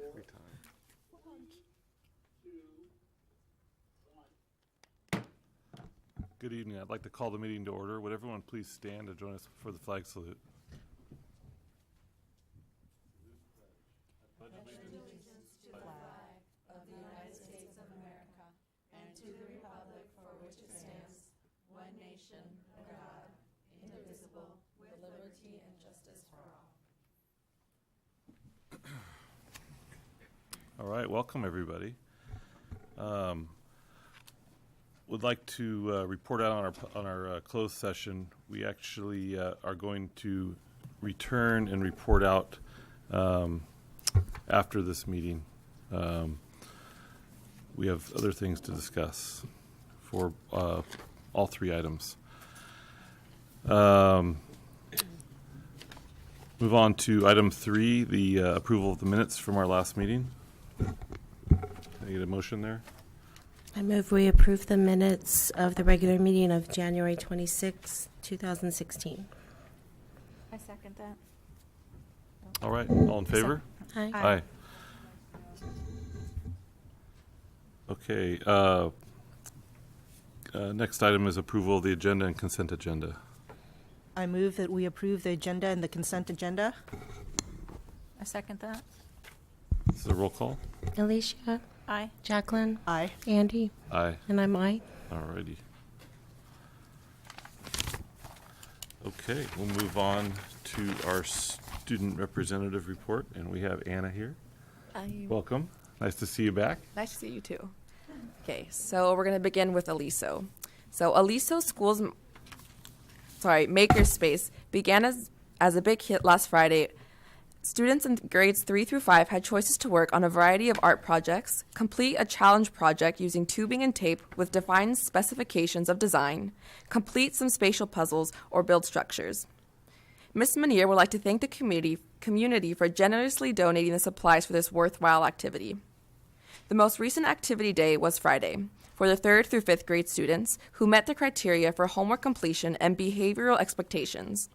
Every time. Good evening. I'd like to call the meeting to order. Would everyone please stand to join us for the flag salute? Pledge allegiance to the flag of the United States of America and to the republic for which it stands, one nation, under God, indivisible, with liberty and justice for all. All right, welcome everybody. Would like to report out on our closed session. We actually are going to return and report out after this meeting. We have other things to discuss for all three items. Move on to item 3, the approval of the minutes from our last meeting. Can I get a motion there? I move we approve the minutes of the regular meeting of January 26, 2016. I second that. All right, all in favor? Aye. Aye. Okay, next item is approval of the agenda and consent agenda. I move that we approve the agenda and the consent agenda. I second that. This is a roll call. Alicia? Aye. Jacqueline? Aye. Andy? Aye. And I'm aye. All righty. Okay, we'll move on to our student representative report, and we have Anna here. Welcome. Nice to see you back. Nice to see you too. Okay, so we're going to begin with Aliso. So Aliso Makerspace began as a big hit last Friday. Students in grades 3 through 5 had choices to work on a variety of art projects, complete a challenge project using tubing and tape with defined specifications of design, complete some spatial puzzles, or build structures. Ms. Manier would like to thank the community for generously donating the supplies for this worthwhile activity. The most recent activity day was Friday for the 3rd through 5th grade students who met the criteria for homework completion and behavioral expectations.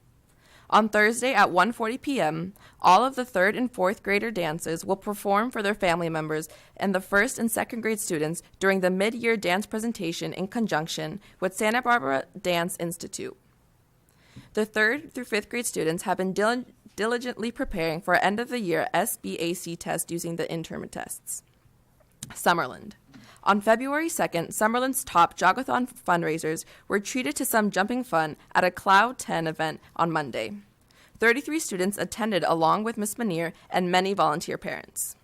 On Thursday at 1:40 p.m., all of the 3rd and 4th grader dancers will perform for their family members and the 1st and 2nd grade students during the mid-year dance presentation in conjunction with Santa Barbara Dance Institute. The 3rd through 5th grade students have been diligently preparing for end-of-the-year SBAC test using the interim tests. Summerland. On February 2nd, Summerland's top jogathon fundraisers were treated to some jumping fun at a Cloud 10 event on Monday. 33 students attended along with Ms. Manier and many volunteer parents.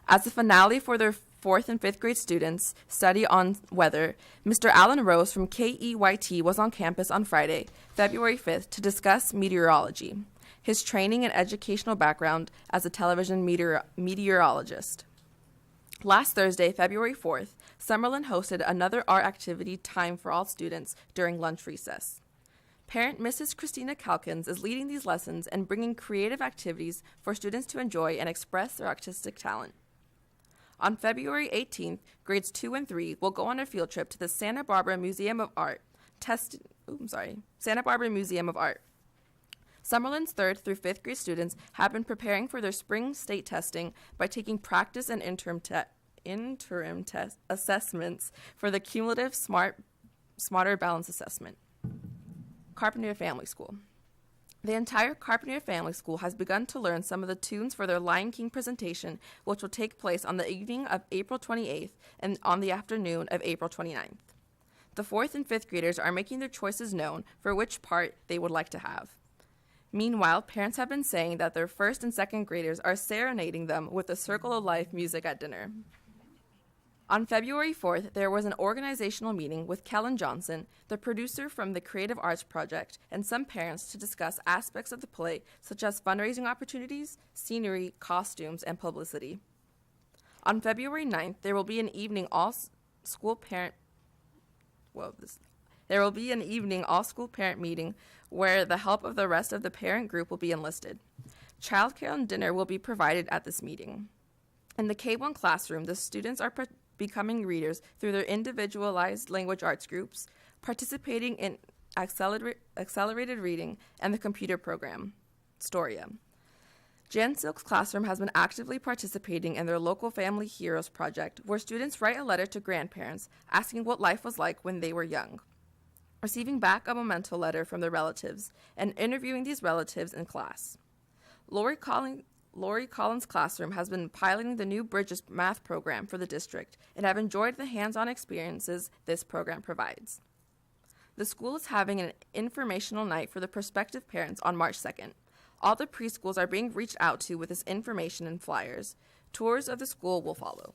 As a finale for their 4th and 5th grade students' study on weather, Mr. Alan Rose from KEYT was on campus on Friday, February 5th, to discuss meteorology, his training and educational background as a television meteorologist. Last Thursday, February 4th, Summerland hosted another art activity time for all students during lunch recess. Parent Mrs. Christina Calkins is leading these lessons and bringing creative activities for students to enjoy and express their artistic talent. On February 18th, grades 2 and 3 will go on a field trip to the Santa Barbara Museum of Art. Santa Barbara Museum of Art. Summerland's 3rd through 5th grade students have been preparing for their spring state testing by taking practice and interim test assessments for the cumulative Smarter Balance Assessment. Carpenter Family School. The entire Carpenter Family School has begun to learn some of the tunes for their Lion King presentation, which will take place on the evening of April 28th and on the afternoon of April 29th. The 4th and 5th graders are making their choices known for which part they would like to have. Meanwhile, parents have been saying that their 1st and 2nd graders are serenading them with the Circle of Life music at dinner. On February 4th, there was an organizational meeting with Kellen Johnson, the producer from the Creative Arts Project, and some parents to discuss aspects of the play, such as fundraising opportunities, scenery, costumes, and publicity. On February 9th, there will be an evening all-school parent meeting where the help of the rest of the parent group will be enlisted. Childcare and dinner will be provided at this meeting. In the K-1 classroom, the students are becoming readers through their individualized language arts groups, participating in accelerated reading and the computer program, Storia. Jan Silk's classroom has been actively participating in their local Family Heroes project, where students write a letter to grandparents asking what life was like when they were young, receiving back a memento letter from their relatives, and interviewing these relatives in class. Lori Collins' classroom has been piloting the new Bridges math program for the district and have enjoyed the hands-on experiences this program provides. The school is having an informational night for the prospective parents on March 2nd. All the preschools are being reached out to with this information and flyers. Tours of the school will follow.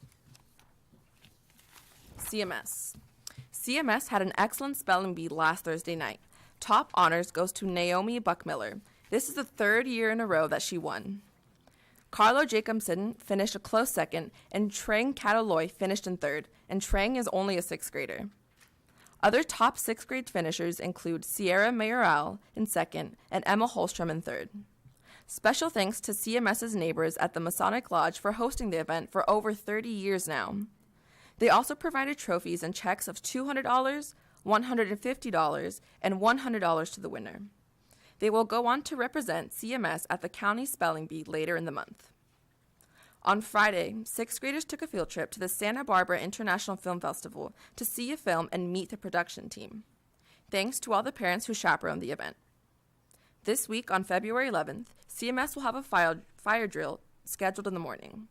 CMS. CMS had an excellent spelling bee last Thursday night. Top honors goes to Naomi Buckmiller. This is the third year in a row that she won. Carlo Jacobson finished a close second, and Trang Cataloy finished in third, and Trang is only a sixth grader. Other top sixth grade finishers include Sierra Mayoral in second and Emma Holstrom in third. Special thanks to CMS's neighbors at the Masonic Lodge for hosting the event for over 30 years now. They also provided trophies and checks of $200, $150, and $100 to the winner. They will go on to represent CMS at the County Spelling Bee later in the month. On Friday, sixth graders took a field trip to the Santa Barbara International Film Festival to see a film and meet the production team. Thanks to all the parents who chaperoned the event. This week, on February 11th, CMS will have a fire drill scheduled in the morning.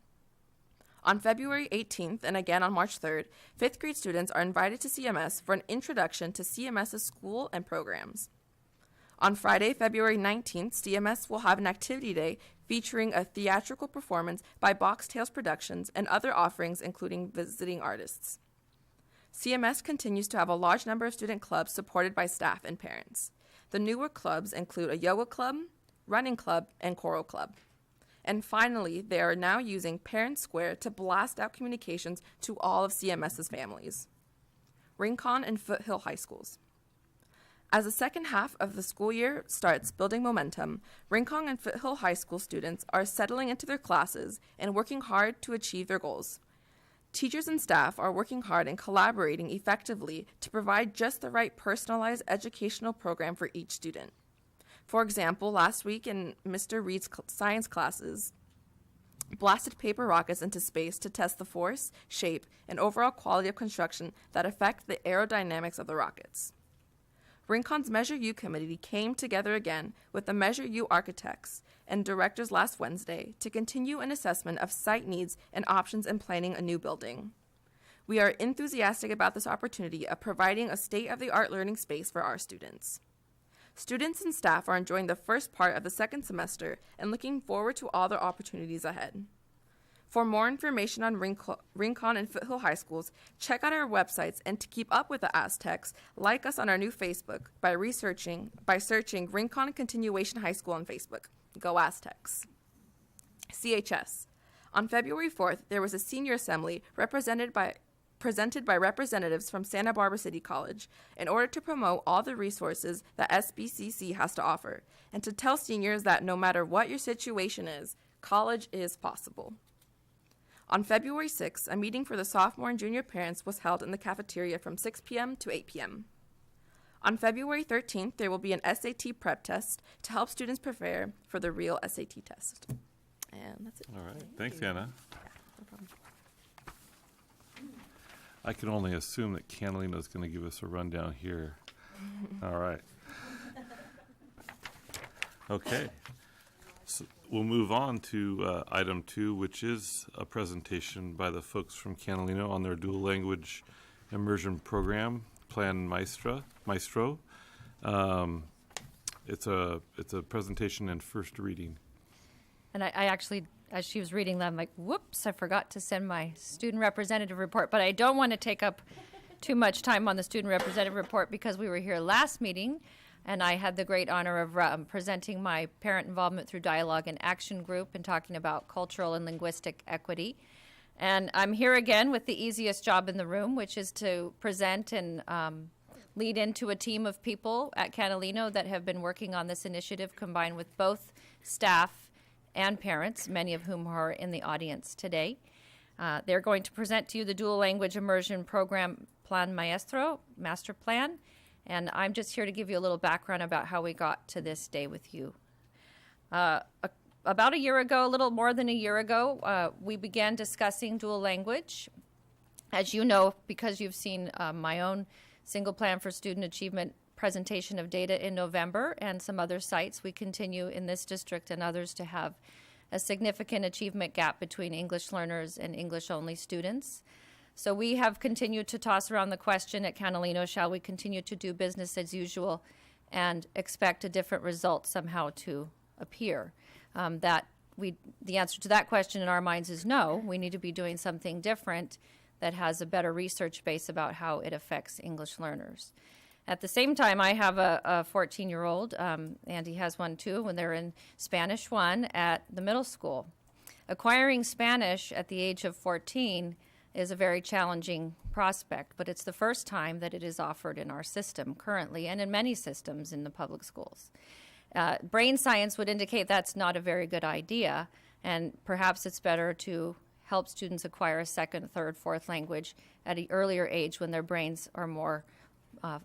On February 18th and again on March 3rd, fifth grade students are invited to CMS for an introduction to CMS's school and programs. On Friday, February 19th, CMS will have an activity day featuring a theatrical performance by Box Tales Productions and other offerings including visiting artists. CMS continues to have a large number of student clubs supported by staff and parents. The newer clubs include a yoga club, running club, and choral club. And finally, they are now using Parent Square to blast out communications to all of CMS's families. Rincon and Foothill High Schools. As the second half of the school year starts building momentum, Rincon and Foothill High School students are settling into their classes and working hard to achieve their goals. Teachers and staff are working hard and collaborating effectively to provide just the right personalized educational program for each student. For example, last week in Mr. Reed's science classes, blasted paper rockets into space to test the force, shape, and overall quality of construction that affect the aerodynamics of the rockets. Rincon's Measure U committee came together again with the Measure U architects and directors last Wednesday to continue an assessment of site needs and options in planning a new building. We are enthusiastic about this opportunity of providing a state-of-the-art learning space for our students. Students and staff are enjoying the first part of the second semester and looking forward to all the opportunities ahead. For more information on Rincon and Foothill High Schools, check out our websites, and to keep up with the Aztecs, like us on our new Facebook by searching Rincon Continuation High School on Facebook. Go Aztecs. CHS. On February 4th, there was a senior assembly presented by representatives from Santa Barbara City College in order to promote all the resources that SBCC has to offer and to tell seniors that no matter what your situation is, college is possible. On February 6th, a meeting for the sophomore and junior parents was held in the cafeteria from 6 p.m. to 8 p.m. On February 13th, there will be an SAT prep test to help students prepare for the real SAT test. And that's it. All right. Thanks, Anna. No problem. I can only assume that Catalina's going to give us a rundown here. All right. Okay. So we'll move on to item 2, which is a presentation by the folks from Catalina on their dual language immersion program, Plan Maestro. It's a presentation and first reading. And I actually, as she was reading them, I'm like, whoops, I forgot to send my student representative report. But I don't want to take up too much time on the student representative report because we were here last meeting, and I had the great honor of presenting my parent involvement through dialogue and action group and talking about cultural and linguistic equity. And I'm here again with the easiest job in the room, which is to present and lead into a team of people at Catalino that have been working on this initiative, combined with both staff and parents, many of whom are in the audience today. They're going to present to you the dual language immersion program Plan Maestro, master plan, and I'm just here to give you a little background about how we got to this day with you. A about a year ago, a little more than a year ago, we began discussing dual language. As you know, because you've seen my own single plan for student achievement presentation of data in November and some other sites, we continue in this district and others to have a significant achievement gap between English learners and English-only students. So we have continued to toss around the question at Catalino, shall we continue to do business as usual and expect a different result somehow to appear? The answer to that question in our minds is no. We need to be doing something different that has a better research base about how it affects English learners. At the same time, I have a 14-year-old, Andy has one too, when they're in Spanish 1 at the middle school. Acquiring Spanish at the age of 14 is a very challenging prospect, but it's the first time that it is offered in our system currently and in many systems in the public schools. Brain science would indicate that's not a very good idea, and perhaps it's better to help students acquire a second, third, fourth language at an earlier age when their brains are more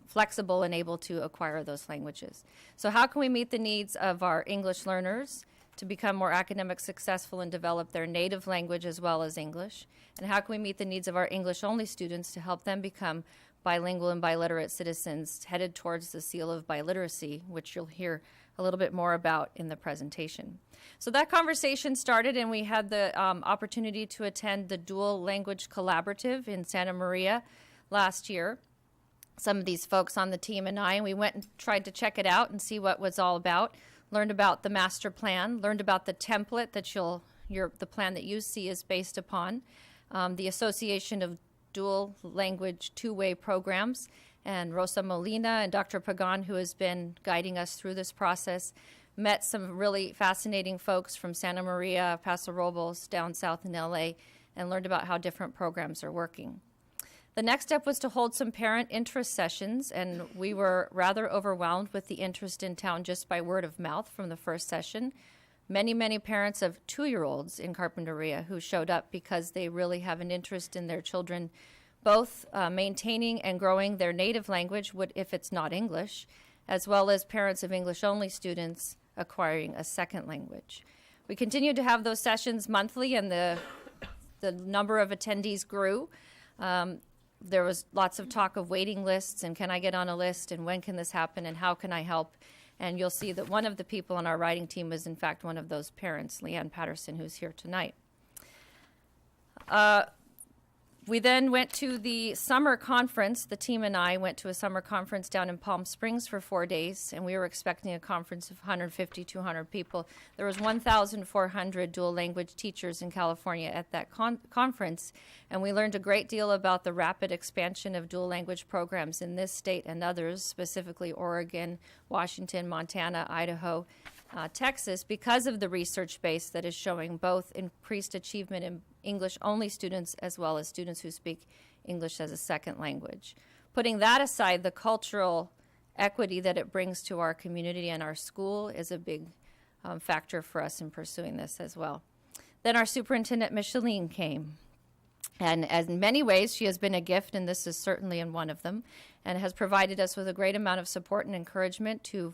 flexible and able to acquire those languages. So how can we meet the needs of our English learners to become more academic successful and develop their native language as well as English? And how can we meet the needs of our English-only students to help them become bilingual and biliterate citizens headed towards the seal of biliteracy, which you'll hear a little bit more about in the presentation. So that conversation started, and we had the opportunity to attend the Dual Language Collaborative in Santa Maria last year. Some of these folks on the team and we went and tried to check it out and see what it was all about, learned about the master plan, learned about the template that the plan that you see is based upon, the Association of Dual Language Two-Way Programs, and Rosa Molina and Dr. Pagan, who has been guiding us through this process, met some really fascinating folks from Santa Maria, Paso Robles, down south in LA, and learned about how different programs are working. The next step was to hold some parent interest sessions, and we were rather overwhelmed with the interest in town just by word of mouth from the first session. Many, many parents of 2-year-olds in Carpinteria who showed up because they really have an interest in their children both maintaining and growing their native language, if it's not English, as well as parents of English-only students acquiring a second language. We continued to have those sessions monthly, and the number of attendees grew. There was lots of talk of waiting lists and can I get on a list and when can this happen and how can I help? And you'll see that one of the people on our writing team was in fact one of those parents, Leanne Patterson, who's here tonight. We then went to the summer conference. The team and I went to a summer conference down in Palm Springs for 4 days, and we were expecting a conference of 150, 200 people. There was 1,400 dual language teachers in California at that conference, and we learned a great deal about the rapid expansion of dual language programs in this state and others, specifically Oregon, Washington, Montana, Idaho, Texas, because of the research base that is showing both increased achievement in English-only students as well as students who speak English as a second language. Putting that aside, the cultural equity that it brings to our community and our school is a big factor for us in pursuing this as well. Then our superintendent, Micheline, came. And as in many ways, she has been a gift, and this is certainly in one of them, and has provided us with a great amount of support and encouragement to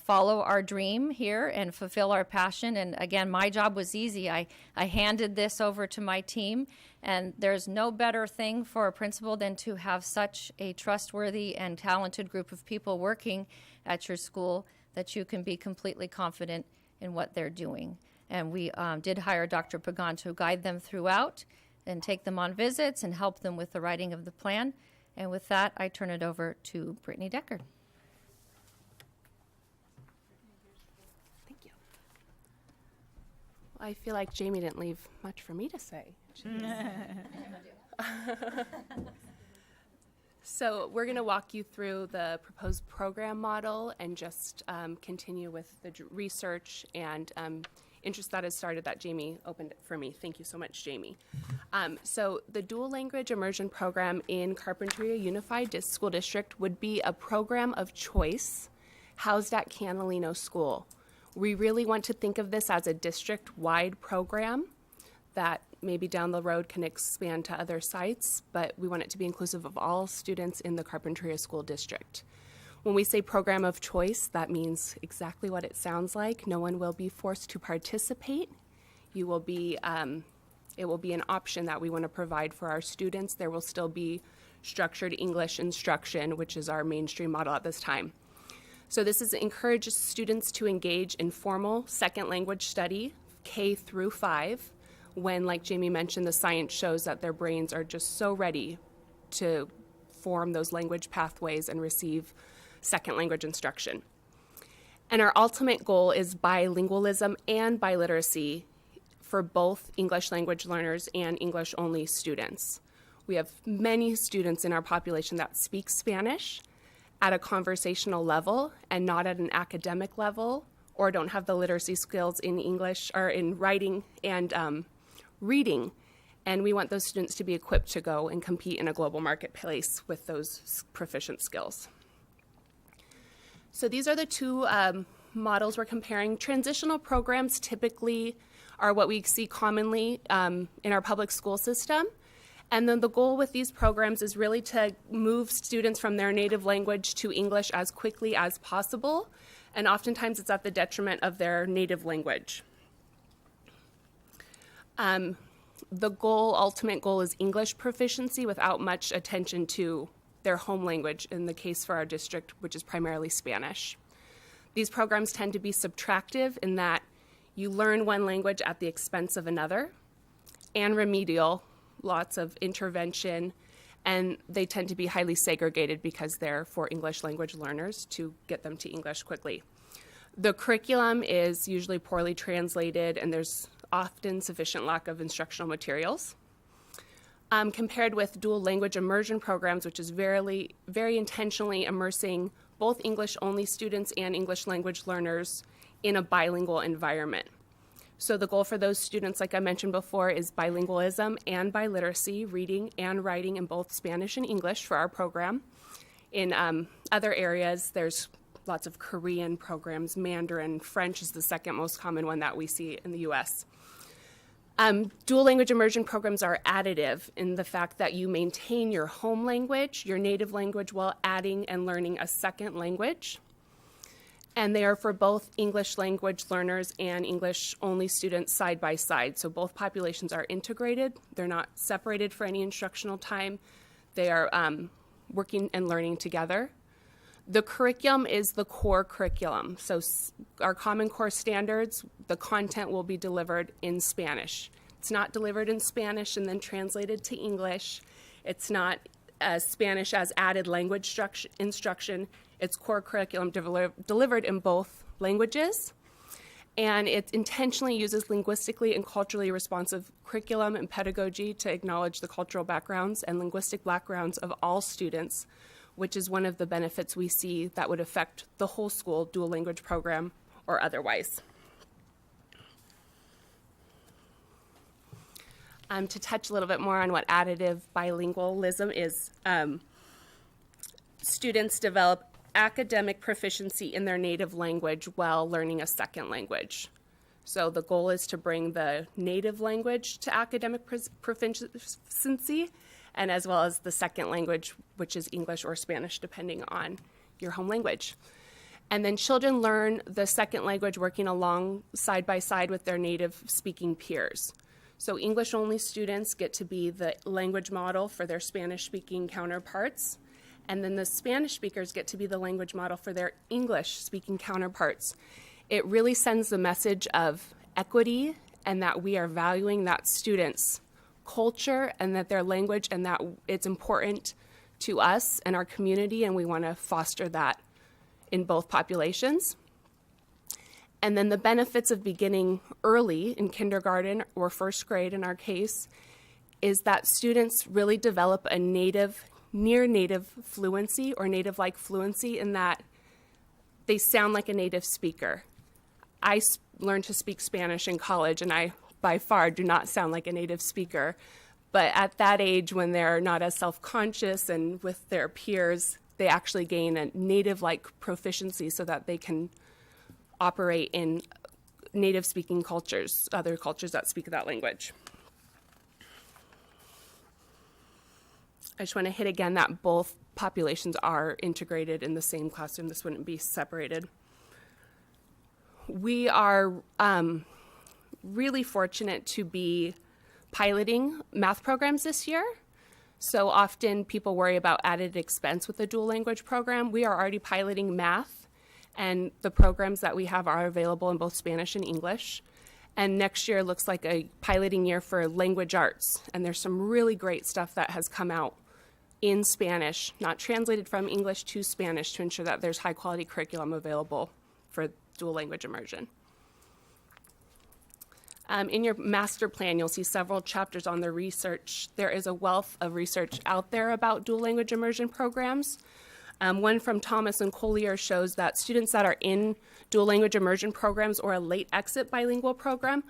follow our dream here and fulfill our passion. And again, my job was easy. I handed this over to my team, and there's no better thing for a principal than to have such a trustworthy and talented group of people working at your school that you can be completely confident in what they're doing. And we did hire Dr. Pagan to guide them throughout and take them on visits and help them with the writing of the plan. And with that, I turn it over to Brittany Decker. I feel like Jamie didn't leave much for me to say. So we're going to walk you through the proposed program model and just continue with the research and interest that has started that Jamie opened for me. Thank you so much, Jamie. So the dual language immersion program in Carpinteria Unified School District would be a program of choice housed at Catalino School. We really want to think of this as a district-wide program that maybe down the road can expand to other sites, but we want it to be inclusive of all students in the Carpinteria School District. When we say program of choice, that means exactly what it sounds like. No one will be forced to participate. You will be, it will be an option that we want to provide for our students. There will still be structured English instruction, which is our mainstream model at this time. So this encourages students to engage in formal second language study, K through 5, when, like Jamie mentioned, the science shows that their brains are just so ready to form those language pathways and receive second language instruction. And our ultimate goal is bilingualism and biliteracy for both English language learners and English only students. We have many students in our population that speak Spanish at a conversational level and not at an academic level, or don't have the literacy skills in English or in writing and reading. And we want those students to be equipped to go and compete in a global marketplace with those proficient skills. So these are the two models we're comparing. Transitional programs typically are what we see commonly in our public school system. And then the goal with these programs is really to move students from their native language to English as quickly as possible. And oftentimes it's at the detriment of their native language. The ultimate goal is English proficiency without much attention to their home language, in the case for our district, which is primarily Spanish. These programs tend to be subtractive in that you learn one language at the expense of another, and remedial, lots of intervention, and they tend to be highly segregated because they're for English language learners to get them to English quickly. The curriculum is usually poorly translated, and there's often sufficient lack of instructional materials. Compared with dual language immersion programs, which is very intentionally immersing both English-only students and English language learners in a bilingual environment. So the goal for those students, like I mentioned before, is bilingualism and biliteracy, reading and writing in both Spanish and English for our program. In other areas, there's lots of Korean programs. Mandarin, French is the second most common one that we see in the US. Dual language immersion programs are additive in the fact that you maintain your home language, your native language, while adding and learning a second language. And they are for both English language learners and English only students side by side. So both populations are integrated. They're not separated for any instructional time. They are working and learning together. The curriculum is the core curriculum. So our Common Core standards, the content will be delivered in Spanish. It's not delivered in Spanish and then translated to English. It's not Spanish as added language instruction. It's core curriculum delivered in both languages. And it intentionally uses linguistically and culturally responsive curriculum and pedagogy to acknowledge the cultural backgrounds and linguistic backgrounds of all students, which is one of the benefits we see that would affect the whole school dual language program or otherwise. To touch a little bit more on what additive bilingualism is, students develop academic proficiency in their native language while learning a second language. So the goal is to bring the native language to academic proficiency, and as well as the second language, which is English or Spanish, depending on your home language. And then children learn the second language working along side by side with their native speaking peers. So English-only students get to be the language model for their Spanish-speaking counterparts, and then the Spanish speakers get to be the language model for their English-speaking counterparts. It really sends the message of equity and that we are valuing that student's culture and that their language and that it's important to us and our community, and we want to foster that in both populations. And then the benefits of beginning early in kindergarten or first grade in our case is that students really develop a near native fluency or native-like fluency in that they sound like a native speaker. I learned to speak Spanish in college, and I by far do not sound like a native speaker. But at that age, when they're not as self-conscious and with their peers, they actually gain a native-like proficiency so that they can operate in native-speaking cultures, other cultures that speak that language. I just want to hit again that both populations are integrated in the same classroom. This wouldn't be separated. We are really fortunate to be piloting math programs this year. So often people worry about added expense with a dual language program. We are already piloting math, and the programs that we have are available in both Spanish and English. And next year looks like a piloting year for language arts. And there's some really great stuff that has come out in Spanish, not translated from English to Spanish, to ensure that there's high quality curriculum available for dual language immersion. In your master plan, you'll see several chapters on the research. There is a wealth of research out there about dual language immersion programs. One from Thomas and Collier shows that students that are in dual language immersion programs or a late exit bilingual program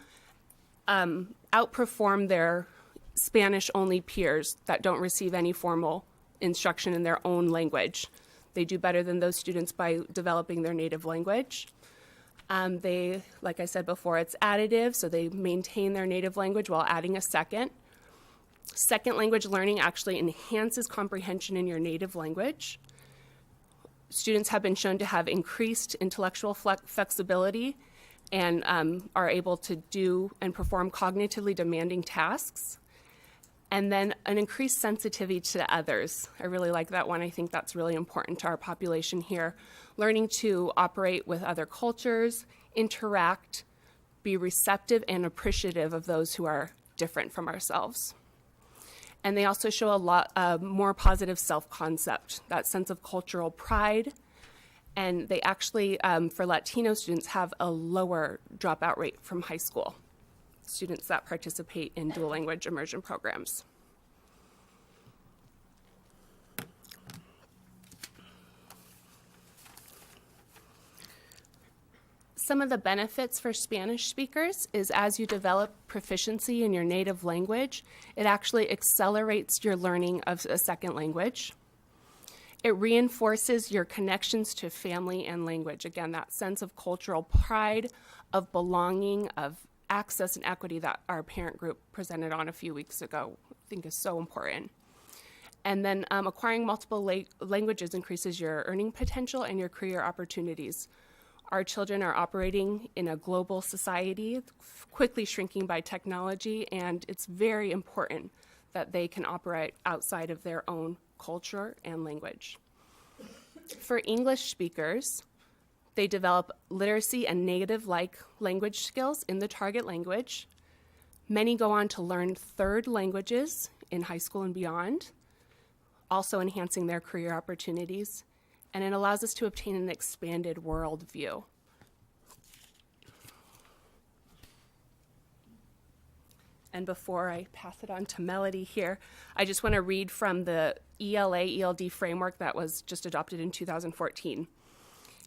outperform their Spanish-only peers that don't receive any formal instruction in their own language. They do better than those students by developing their native language. They, like I said before, it's additive, so they maintain their native language while adding a second. Second language learning actually enhances comprehension in your native language. Students have been shown to have increased intellectual flexibility and are able to do and perform cognitively demanding tasks. And then an increased sensitivity to others. I really like that one. I think that's really important to our population here. Learning to operate with other cultures, interact, be receptive and appreciative of those who are different from ourselves. And they also show a lot more positive self-concept, that sense of cultural pride. And they actually, for Latino students, have a lower dropout rate from high school, students that participate in dual language immersion programs. Some of the benefits for Spanish speakers is as you develop proficiency in your native language, it actually accelerates your learning of a second language. It reinforces your connections to family and language. Again, that sense of cultural pride, of belonging, of access and equity that our parent group presented on a few weeks ago, I think is so important. And then acquiring multiple languages increases your earning potential and your career opportunities. Our children are operating in a global society, quickly shrinking by technology, and it's very important that they can operate outside of their own culture and language. For English speakers, they develop literacy and native-like language skills in the target language. Many go on to learn third languages in high school and beyond, also enhancing their career opportunities. And it allows us to obtain an expanded worldview. And before I pass it on to Melody here, I just want to read from the ELA-ELD framework that was just adopted in 2014.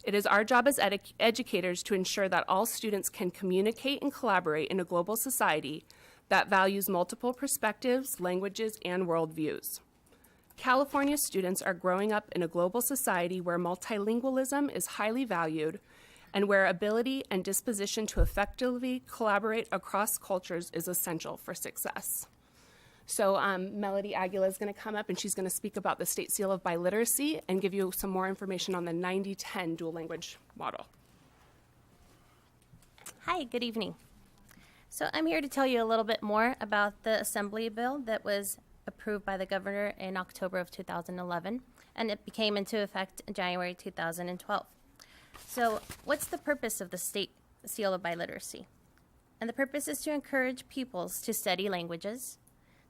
It is our job as educators to ensure that all students can communicate and collaborate in a global society that values multiple perspectives, languages, and worldviews. California students are growing up in a global society where multilingualism is highly valued and where ability and disposition to effectively collaborate across cultures is essential for success. So Melody Aguila is going to come up and she's going to speak about the State Seal of Biliteracy and give you some more information on the 90-10 dual language model. Hi, good evening. So I'm here to tell you a little bit more about the Assembly bill that was approved by the governor in October of 2011, and it became into effect in January 2012. So what's the purpose of the State Seal of Biliteracy? And the purpose is to encourage pupils to study languages,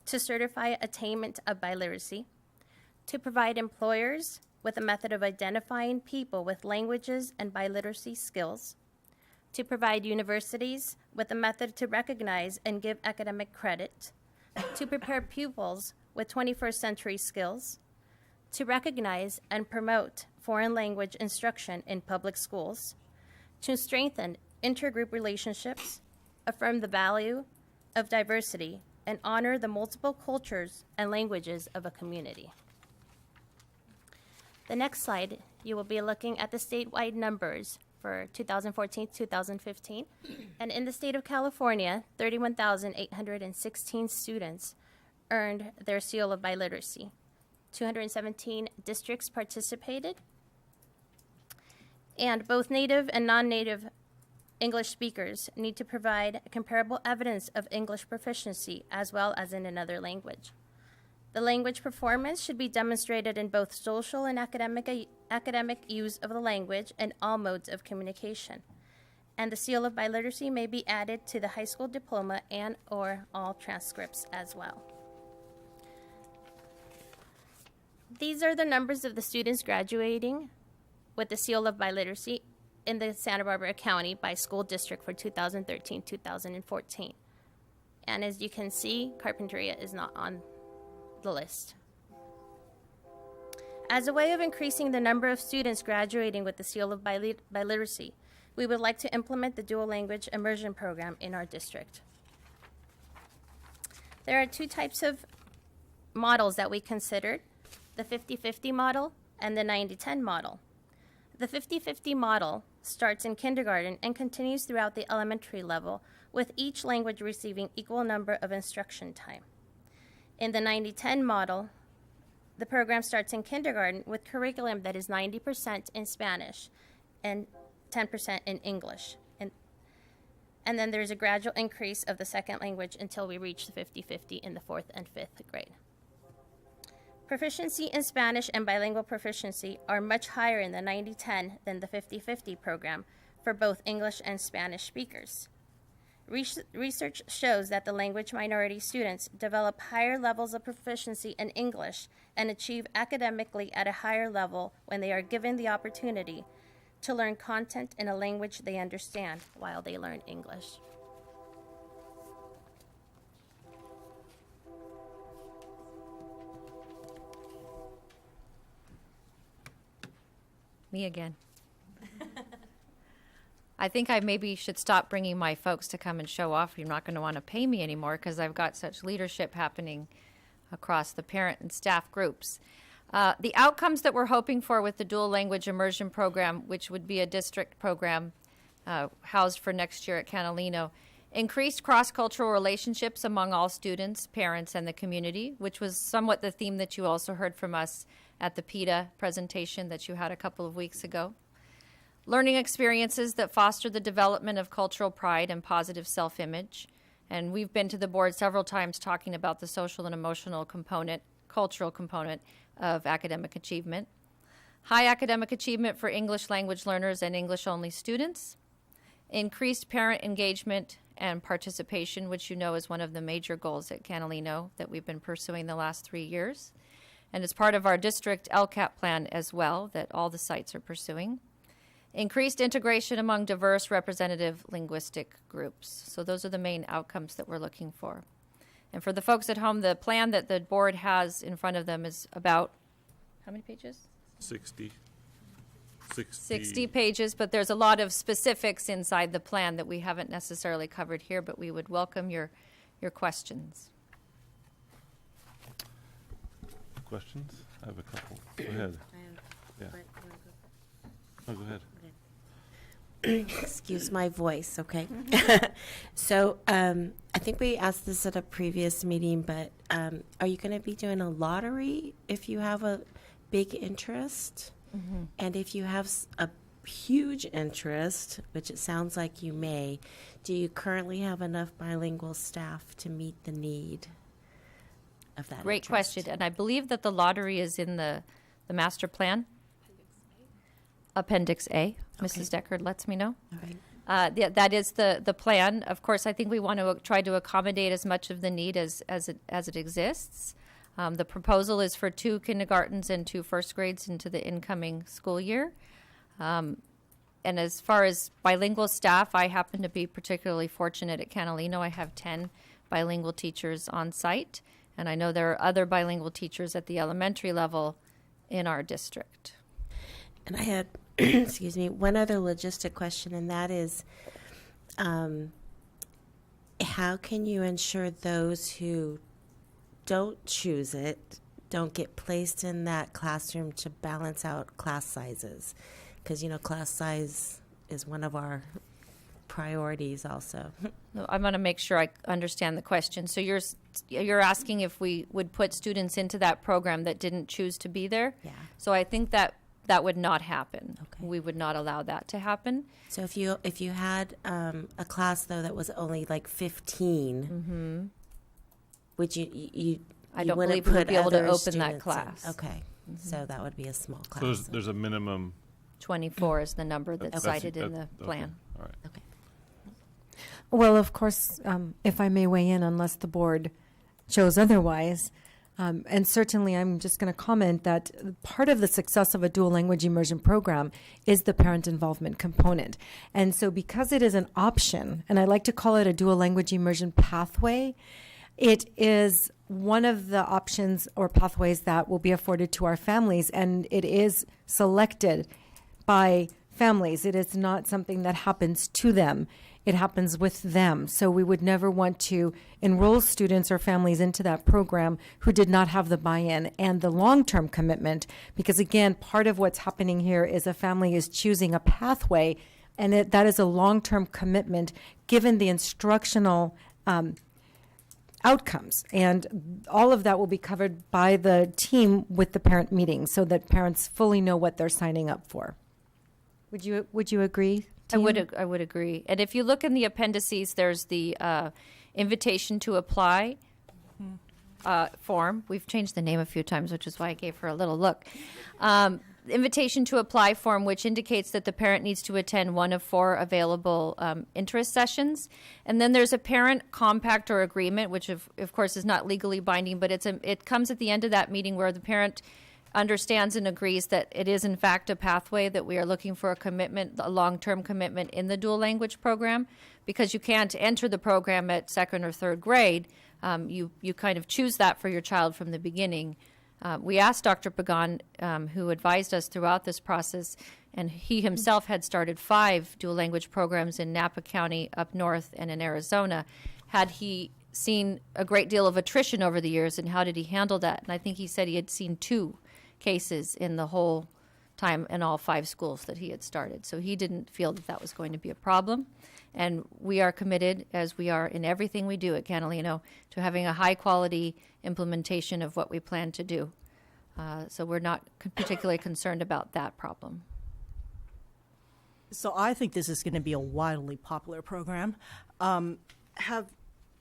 to certify attainment of biliteracy, to provide employers with a method of identifying people with languages and biliteracy skills, to provide universities with a method to recognize and give academic credit, to prepare pupils with 21st century skills, to recognize and promote foreign language instruction in public schools, to strengthen intergroup relationships, affirm the value of diversity, and honor the multiple cultures and languages of a community. The next slide, you will be looking at the statewide numbers for 2014-2015. And in the state of California, 31,816 students earned their seal of biliteracy. 217 districts participated. And both native and non-native English speakers need to provide comparable evidence of English proficiency as well as in another language. The language performance should be demonstrated in both social and academic use of the language and all modes of communication. And the seal of biliteracy may be added to the high school diploma and or all transcripts as well. These are the numbers of the students graduating with the seal of biliteracy in the Santa Barbara County by school district for 2013-2014. And as you can see, Carpinteria is not on the list. As a way of increasing the number of students graduating with the seal of biliteracy, we would like to implement the dual language immersion program in our district. There are two types of models that we considered, the 50-50 model and the 90-10 model. The 50-50 model starts in kindergarten and continues throughout the elementary level, with each language receiving equal number of instruction time. In the 90-10 model, the program starts in kindergarten with curriculum that is 90% in Spanish and 10% in English. And then there's a gradual increase of the second language until we reach the 50-50 in the 4th and 5th grade. Proficiency in Spanish and bilingual proficiency are much higher in the 90-10 than the 50-50 program for both English and Spanish speakers. Research shows that the language minority students develop higher levels of proficiency in English and achieve academically at a higher level when they are given the opportunity to learn content in a language they understand while they learn English. Me again. I think I maybe should stop bringing my folks to come and show off. You're not going to want to pay me anymore because I've got such leadership happening across the parent and staff groups. The outcomes that we're hoping for with the dual language immersion program, which would be a district program housed for next year at Catalino, increased cross-cultural relationships among all students, parents, and the community, which was somewhat the theme that you also heard from us at the PETA presentation that you had a couple of weeks ago. Learning experiences that foster the development of cultural pride and positive self-image. And we've been to the board several times talking about the social and emotional component, cultural component of academic achievement. High academic achievement for English language learners and English-only students. Increased parent engagement and participation, which you know is one of the major goals at Catalino that we've been pursuing the last 3 years. And it's part of our district LCAP plan as well that all the sites are pursuing. Increased integration among diverse representative linguistic groups. So those are the main outcomes that we're looking for. And for the folks at home, the plan that the board has in front of them is about, how many pages? 60 pages, but there's a lot of specifics inside the plan that we haven't necessarily covered here, but we would welcome your questions. Questions? I have a couple. Go ahead. Yeah. Oh, go ahead. Excuse my voice, okay? So I think we asked this at a previous meeting, but are you going to be doing a lottery if you have a big interest? Mm-hmm. And if you have a huge interest, which it sounds like you may, do you currently have enough bilingual staff to meet the need of that Great interest? question. And I believe that the lottery is in the master plan. Appendix A. Mrs. Deckard lets me know. All right. That is the plan. Of course, I think we want to try to accommodate as much of the need as it exists. The proposal is for 2 kindergartens and 2 first grades into the incoming school year. And as far as bilingual staff, I happen to be particularly fortunate at Catalino. I have 10 bilingual teachers on site, and I know there are other bilingual teachers at the elementary level in our district. And I had, excuse me, one other logistic question, and that is, how can you ensure those who don't choose it don't get placed in that classroom to balance out class sizes? Because, class size is one of our priorities also. No, I want to make sure I understand the question. So you're asking if we would put students into that program that didn't choose to be there? Yeah. So I think that would not happen. Okay. We would not allow that to happen. So if you had a class though that was only like 15, would you I don't wouldn't believe we would put be able to other open that students in? class. Okay, so that would be a small class. So there's a minimum. 24 is the number that's That's- cited in the okay, plan. all right. Okay. Well, of course, if I may weigh in, unless the board chose otherwise, and certainly I'm just going to comment that part of the success of a dual language immersion program is the parent involvement component. And so because it is an option, and I like to call it a dual language immersion pathway, it is one of the options or pathways that will be afforded to our families, and it is selected by families. It is not something that happens to them. It happens with them. So we would never want to enroll students or families into that program who did not have the buy-in and the long-term commitment, because again, part of what's happening here is a family is choosing a pathway, and that is a long-term commitment given the instructional outcomes. And all of that will be covered by the team with the parent meeting so that parents fully know what they're signing up for. Would you agree? I would agree. And if you look in the appendices, there's the invitation to apply form. We've changed the name a few times, which is why I gave her a little look. Invitation to apply form, which indicates that the parent needs to attend one of 4 available interest sessions. And then there's a parent compact or agreement, which of course is not legally binding, but it comes at the end of that meeting where the parent understands and agrees that it is in fact a pathway, that we are looking for a commitment, a long-term commitment in the dual language program, because you can't enter the program at 2nd or 3rd grade. You kind of choose that for your child from the beginning. We asked Dr. Pagan, who advised us throughout this process, and he himself had started 5 dual language programs in Napa County up north and in Arizona. Had he seen a great deal of attrition over the years, and how did he handle that? And I think he said he had seen 2 cases in the whole time in all 5 schools that he had started. So he didn't feel that was going to be a problem. And we are committed, as we are in everything we do at Catalino, to having a high-quality implementation of what we plan to do. So we're not particularly concerned about that problem. So I think this is going to be a wildly popular program.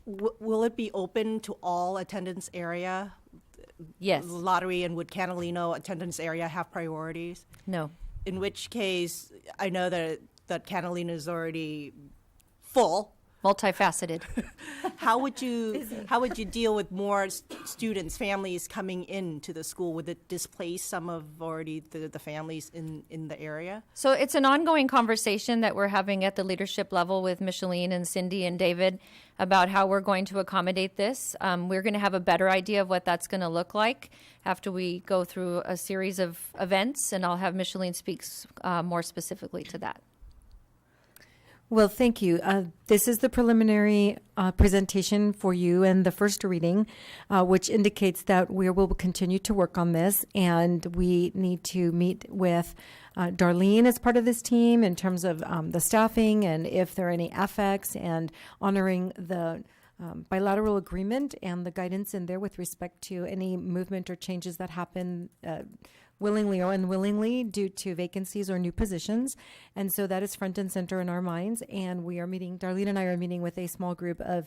Will it be open to all attendance area? Yes. Lottery and would Catalino attendance area have priorities? No. In which case, I know that Catalina is already full. Multifaceted. How would you deal with more students, families coming into the school? Would it displace some of already the families in the area? So it's an ongoing conversation that we're having at the leadership level with Micheline and Cindy and David about how we're going to accommodate this. We're going to have a better idea of what that's going to look like after we go through a series of events, and I'll have Micheline speak more specifically to that. Well, thank you. This is the preliminary presentation for you and the first reading, which indicates that we will continue to work on this, and we need to meet with Darlene as part of this team in terms of the staffing and if there are any affects, and honoring the bilateral agreement and the guidance in there with respect to any movement or changes that happen willingly or unwillingly due to vacancies or new positions. And so that is front and center in our minds. And we are meeting, Darlene and I are meeting with a small group of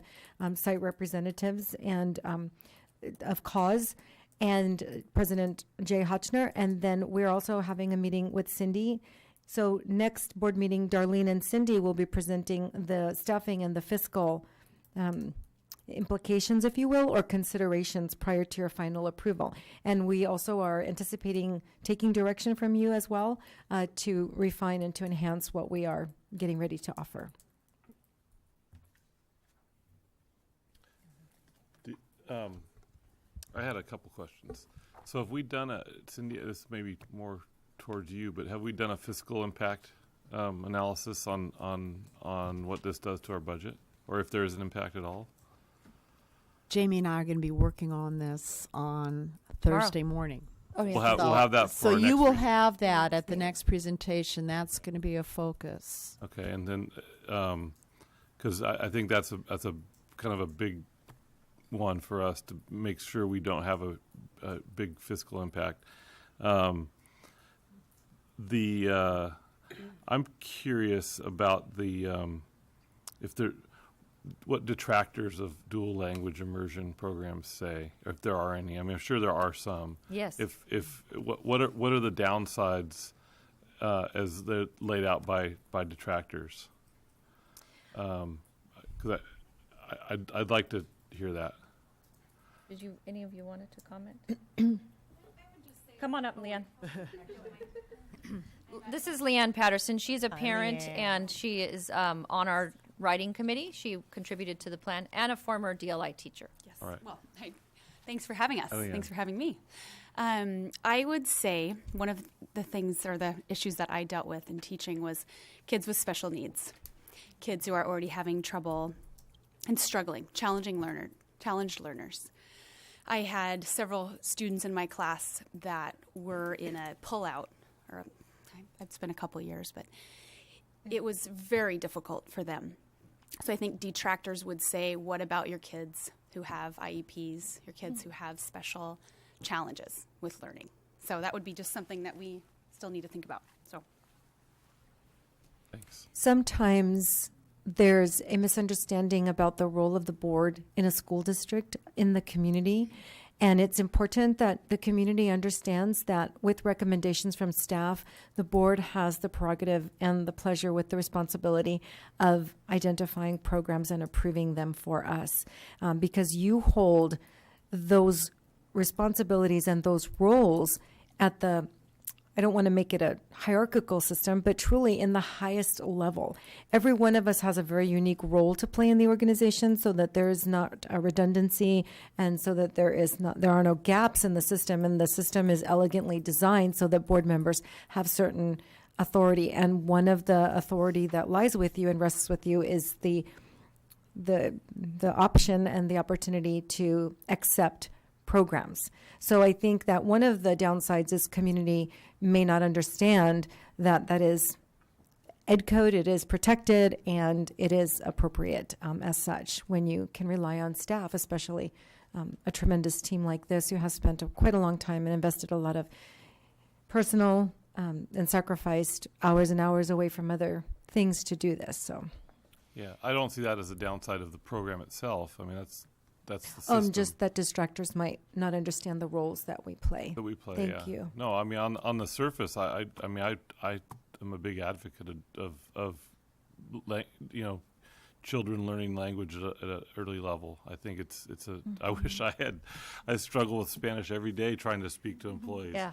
site representatives and of CAUSE and President Jay Hotchner. And then we're also having a meeting with Cindy. So next board meeting, Darlene and Cindy will be presenting the staffing and the fiscal implications, if you will, or considerations prior to your final approval. And we also are anticipating taking direction from you as well to refine and to enhance what we are getting ready to offer. I had a couple questions. So have we done Cindy, this may be more towards you, but have we done a fiscal impact analysis on what this does to our budget, or if there is an impact at all? Jamie and I are going to be working on this on Thursday morning. we'll have that for So our you next will meeting. have that at the next presentation. That's going to be a focus. Okay, and then, because I think that's a kind of a big one for us to make sure we don't have a big fiscal impact. I'm curious about what detractors of dual language immersion programs say, or if there are any. I mean, I'm sure there are some. Yes. What are the downsides as they're laid out by detractors? Because I'd like to hear that. Did any of you wanted to comment? Come on up, Leanne. This is Leanne Patterson. She's a parent, Leanne. and she is on our writing committee. She contributed to the plan, and a former DLI teacher. Yes. All right. Well, hey, thanks for having us. Oh, yeah. Thanks for having me. I would say one of the things or the issues that I dealt with in teaching was kids with special needs, kids who are already having trouble and struggling, challenged learners. I had several students in my class that were in a pullout, it's been a couple of years, but it was very difficult for them. So I think detractors would say, what about your kids who have IEPs, your kids who have special challenges with learning? So that would be just something that we still need to think about. So Thanks. Sometimes there's a misunderstanding about the role of the board in a school district in the community. And it's important that the community understands that with recommendations from staff, the board has the prerogative and the pleasure with the responsibility of identifying programs and approving them for us. Because you hold those responsibilities and those roles at the, I don't want to make it a hierarchical system, but truly in the highest level. Every one of us has a very unique role to play in the organization so that there is not a redundancy and so that there are no gaps in the system, and the system is elegantly designed so that board members have certain authority. And one of the authority that lies with you and rests with you is the option and the opportunity to accept programs. So I think that one of the downsides is community may not understand that is ed code, it is protected, and it is appropriate as such when you can rely on staff, especially a tremendous team like this who has spent quite a long time and invested a lot of personal and sacrificed hours and hours away from other things to do this. So, Yeah, I don't see that as a downside of the program itself. I mean, that's the system just that distractors might not understand the roles that we play. that we play. Thank yeah. you. No, I mean on the surface, I am a big advocate of children learning language at an early level. I think it's a. I wish I struggle with Spanish every day trying to speak to employees. Yeah.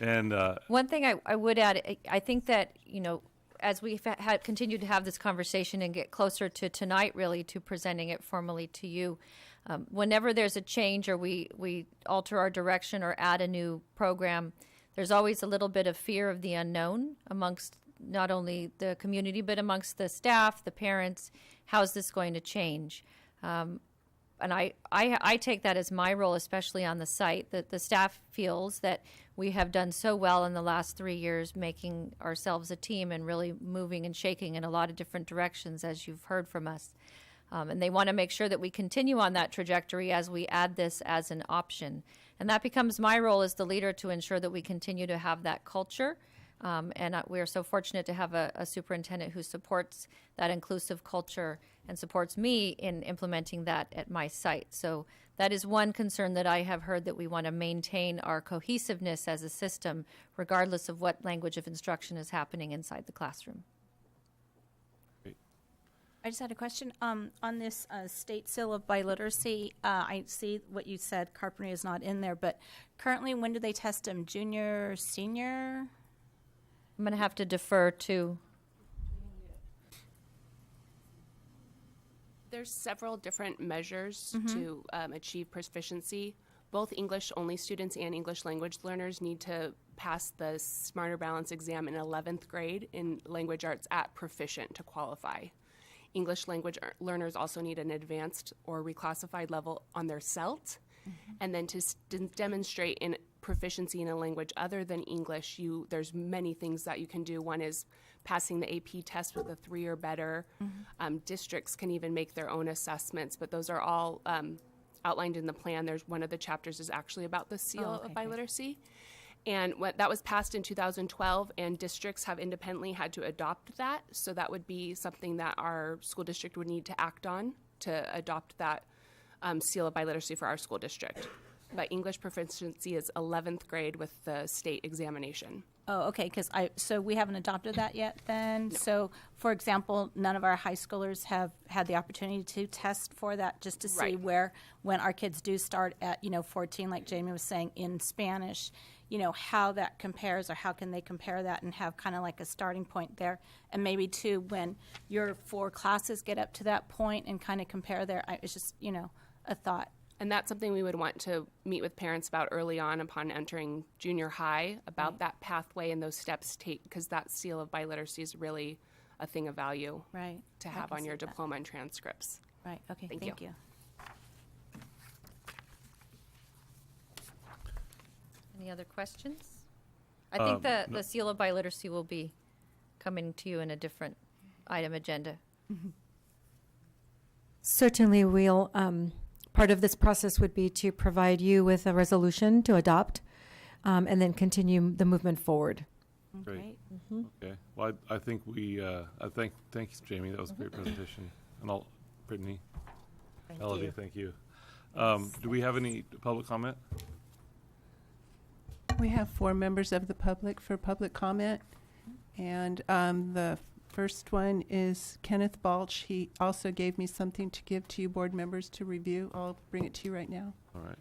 And One thing I would add, I think that, as we've continued to have this conversation and get closer to tonight, really, to presenting it formally to you, whenever there's a change or we alter our direction or add a new program, there's always a little bit of fear of the unknown amongst not only the community, but amongst the staff, the parents. How's this going to change? And I take that as my role, especially on the site, that the staff feels that we have done so well in the last 3 years, making ourselves a team and really moving and shaking in a lot of different directions, as you've heard from us. And they want to make sure that we continue on that trajectory as we add this as an option. And that becomes my role as the leader to ensure that we continue to have that culture. And we are so fortunate to have a superintendent who supports that inclusive culture and supports me in implementing that at my site. So that is one concern that I have heard, that we want to maintain our cohesiveness as a system, regardless of what language of instruction is happening inside the classroom. I just had a question. On this state seal of biliteracy, I see what you said, Carpentry is not in there, but currently when do they test them? Junior, senior? I'm going to have to defer to. there's several different measures to achieve proficiency. Both English-only students and English language learners need to pass the Smarter Balance exam in 11th grade in language arts at proficient to qualify. English language learners also need an advanced or reclassified level on their CELT, and then to demonstrate in proficiency in a language other than English, there's many things that you can do. One is passing the AP test with a 3 or better. Districts can even make their own assessments, but those are all outlined in the plan. There's one of the chapters is actually about the seal of biliteracy. And that was passed in 2012, and districts have independently had to adopt that. So that would be something that our school district would need to act on to adopt that seal of biliteracy for our school district. But English proficiency is 11th grade with the state examination. Oh, okay, so we haven't adopted that yet then? No. So, for example, none of our high schoolers have had the opportunity to test for that just to see when our kids do start at, 14, like Jamie was saying, in Spanish, how that compares, or how can they compare that and have kind of like a starting point there. And maybe too, when your 4 classes get up to that point and kind of compare there, it's just, a thought. And that's something we would want to meet with parents about early on upon entering junior high, about that pathway and those steps take, because that seal of biliteracy is really a thing of value to have on your diploma and transcripts. Right, okay, thank you. Any other questions? I think the seal of biliteracy will be coming to you in a different item agenda. Certainly, we'll. Part of this process would be to provide you with a resolution to adopt, and then continue the movement forward. Great. Okay. Well, I think thanks, Jamie. That was a great presentation. And Brittany, Elodie, thank you. Do we have any public comment? We have 4 members of the public for public comment. And the first one is Kenneth Balch. He also gave me something to give to you board members to review. I'll bring it to you right now. All right.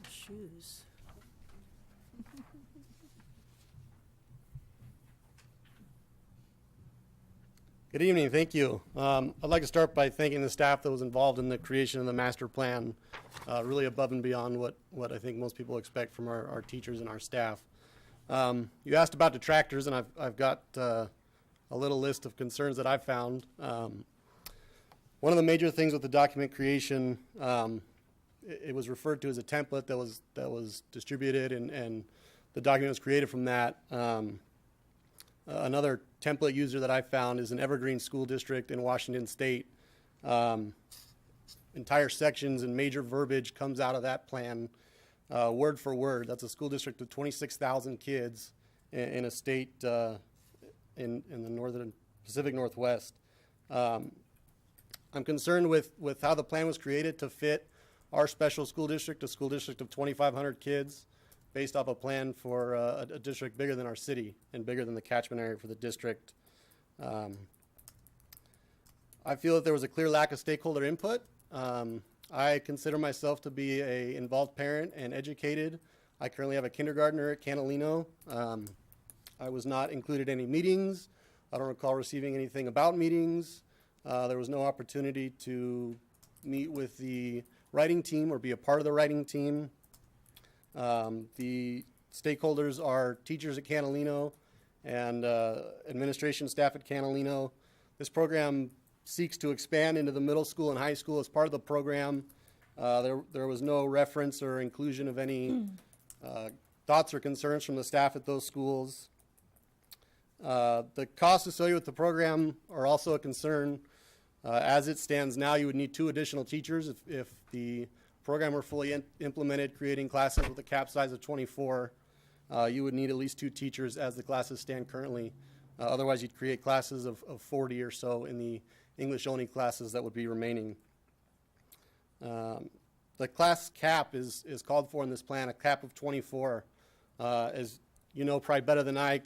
Shoes. Good evening, thank you. I'd like to start by thanking the staff that was involved in the creation of the master plan, really above and beyond what I think most people expect from our teachers and our staff. You asked about detractors, and I've got a little list of concerns that I've found. One of the major things with the document creation, it was referred to as a template that was distributed, and the document was created from that. Another template user that I found is an Evergreen School District in Washington State. Entire sections and major verbiage comes out of that plan, word for word. That's a school district of 26,000 kids in a state in the northern Pacific Northwest. I'm concerned with how the plan was created to fit our special school district, a school district of 2,500 kids, based off a plan for a district bigger than our city and bigger than the catchment area for the district. I feel that there was a clear lack of stakeholder input. I consider myself to be an involved parent and educated. I currently have a kindergartner at Catalino. I was not included in any meetings. I don't recall receiving anything about meetings. There was no opportunity to meet with the writing team or be a part of the writing team. The stakeholders are teachers at Catalino and administration staff at Catalino. This program seeks to expand into the middle school and high school. As part of the program, there was no reference or inclusion of any thoughts or concerns from the staff at those schools. The costs associated with the program are also a concern. As it stands now, you would need 2 additional teachers if the program were fully implemented, creating classes with a cap size of 24. You would need at least 2 teachers as the classes stand currently. Otherwise, you'd create classes of 40 or so in the English-only classes that would be remaining. The class cap is called for in this plan, a cap of 24. As you know probably better than I,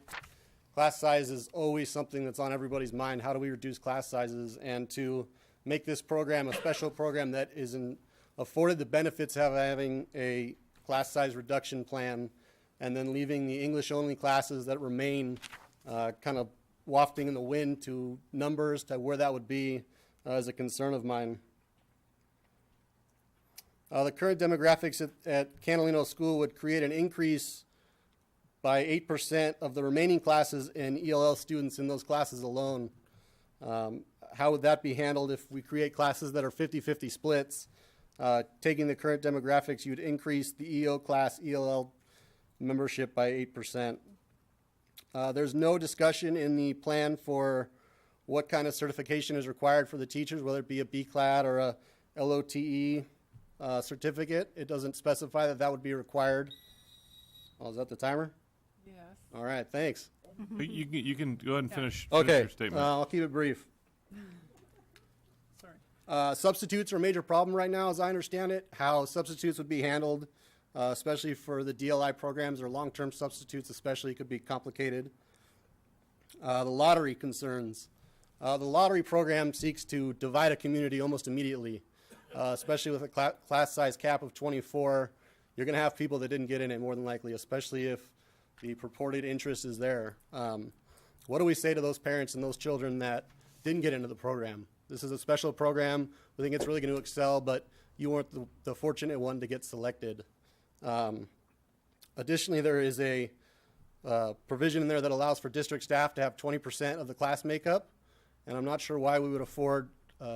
class size is always something that's on everybody's mind. How do we reduce class sizes? And to make this program a special program that is afforded the benefits of having a class size reduction plan and then leaving the English-only classes that remain kind of wafting in the wind to numbers to where that would be is a concern of mine. The current demographics at Catalino School would create an increase by 8% of the remaining classes in ELL students in those classes alone. How would that be handled if we create classes that are 50-50 splits? Taking the current demographics, you'd increase the EO class ELL membership by 8%. There's no discussion in the plan for what kind of certification is required for the teachers, whether it be a BCLAD or a LOTE certificate. It doesn't specify that that would be required. Oh, is that the timer? Yes. All right, thanks. You can go ahead and finish Okay, your statement. I'll keep it brief. Sorry. Substitutes are a major problem right now, as I understand it. How substitutes would be handled, especially for the DLI programs or long-term substitutes especially, could be complicated. The lottery concerns. The lottery program seeks to divide a community almost immediately, especially with a class size cap of 24. You're going to have people that didn't get in it more than likely, especially if the purported interest is there. What do we say to those parents and those children that didn't get into the program? This is a special program. We think it's really going to excel, but you weren't the fortunate one to get selected. Additionally, there is a provision in there that allows for district staff to have 20% of the class makeup, and I'm not sure why we would afford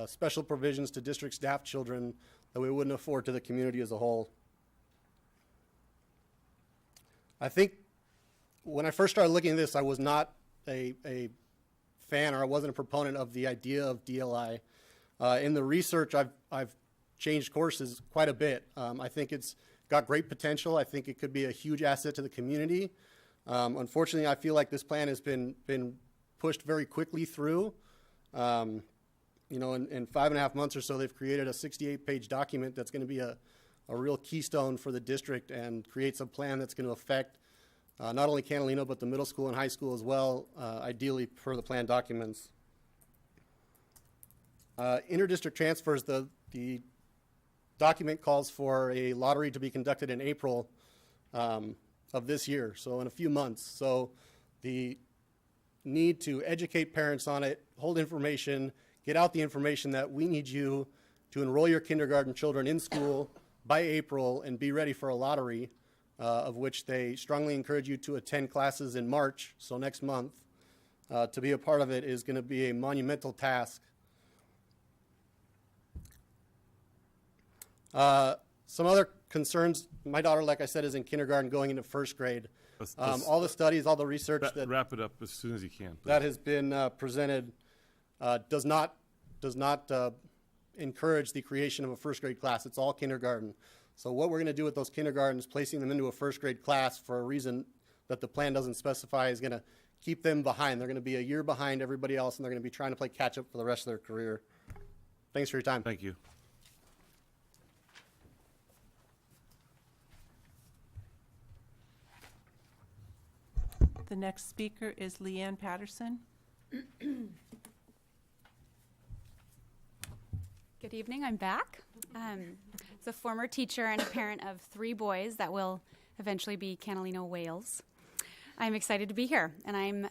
special provisions to district staff children that we wouldn't afford to the community as a whole. I think when I first started looking at this, I was not a fan, or I wasn't a proponent of the idea of DLI. In the research, I've changed courses quite a bit. I think it's got great potential. I think it could be a huge asset to the community. Unfortunately, I feel like this plan has been pushed very quickly through. You know, in 5.5 months or so, they've created a 68-page document that's going to be a real keystone for the district and creates a plan that's going to affect not only Catalino, but the middle school and high school as well, ideally per the plan documents. Interdistrict transfers, the document calls for a lottery to be conducted in April of this year, so in a few months. So the need to educate parents on it, hold information, get out the information that we need you to enroll your kindergarten children in school by April and be ready for a lottery, of which they strongly encourage you to attend classes in March, so next month. To be a part of it is going to be a monumental task. Some other concerns, my daughter, like I said, is in kindergarten going into first grade. All the studies, all the research that wrap it up as soon as you can, please. That has been presented does not encourage the creation of a first grade class. It's all kindergarten. So what we're going to do with those kindergartens, placing them into a first grade class for a reason that the plan doesn't specify, is going to keep them behind. They're going to be a year behind everybody else, and they're going to be trying to play catch up for the rest of their career. Thanks for your time. Thank you. The next speaker is Leanne Patterson. Good evening, I'm back. As a former teacher and a parent of 3 boys that will eventually be Catalino whales, I'm excited to be here, and I'm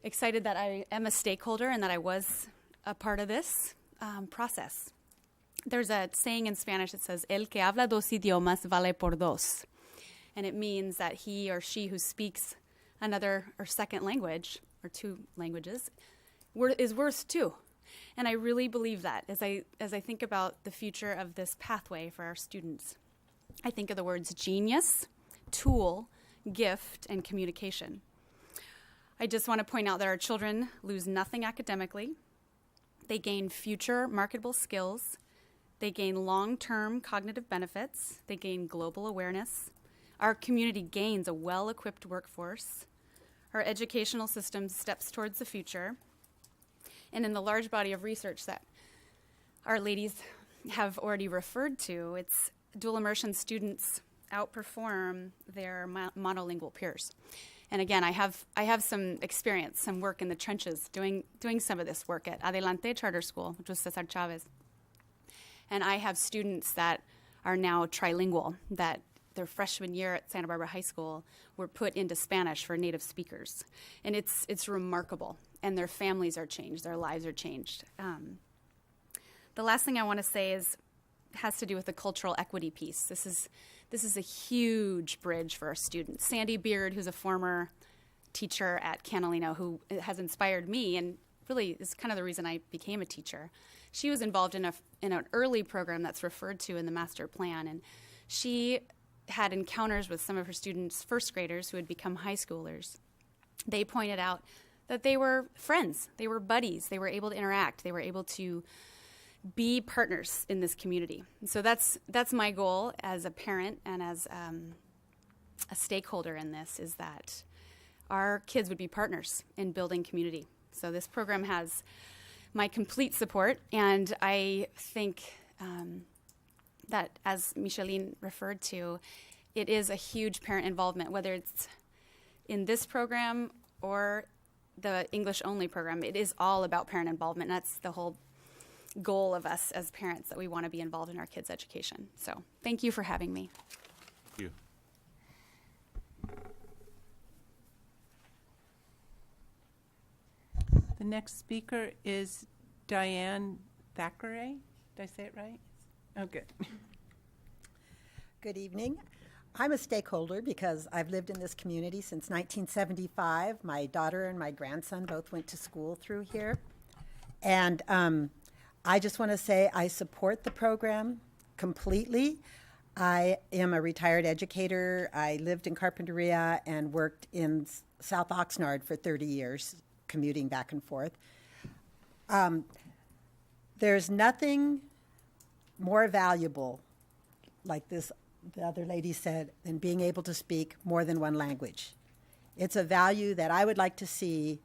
excited that I am a stakeholder and that I was a part of this process. There's a saying in Spanish that says, el que habla dos idiomas vale por dos, and it means that he or she who speaks another or second language, or 2 languages, is worth 2. And I really believe that as I think about the future of this pathway for our students. I think of the words genius, tool, gift, and communication. I just want to point out that our children lose nothing academically. They gain future marketable skills. They gain long-term cognitive benefits. They gain global awareness. Our community gains a well-equipped workforce. Our educational system steps towards the future. And in the large body of research that our ladies have already referred to, it's dual immersion students outperform their monolingual peers. And again, I have some experience, some work in the trenches doing some of this work at Adelante Charter School, which was Cesar Chavez. And I have students that are now trilingual, that their freshman year at Santa Barbara High School were put into Spanish for native speakers. And it's remarkable. And their families are changed, their lives are changed. The last thing I want to say is has to do with the cultural equity piece. This is a huge bridge for our students. Sandy Beard, who's a former teacher at Canalino, who has inspired me and really is kind of the reason I became a teacher. She was involved in an early program that's referred to in the master plan, and she had encounters with some of her students, first graders, who had become high schoolers. They pointed out that they were friends, they were buddies, they were able to interact, they were able to be partners in this community. And so that's my goal as a parent and as a stakeholder in this, is that our kids would be partners in building community. So this program has my complete support, and I think that, as Micheline referred to, it is a huge parent involvement, whether it's in this program or the English-only program. It is all about parent involvement. And that's the whole goal of us as parents, that we want to be involved in our kids' education. So thank you for having me. Thank you. The next speaker is Diane Thackeray. Did I say it right? Oh, good. Good evening. I'm a stakeholder because I've lived in this community since 1975. My daughter and my grandson both went to school through here. And I just want to say I support the program completely. I am a retired educator. I lived in Carpinteria and worked in South Oxnard for 30 years, commuting back and forth. There's nothing more valuable, like the other lady said, than being able to speak more than one language. It's a value that I would like to see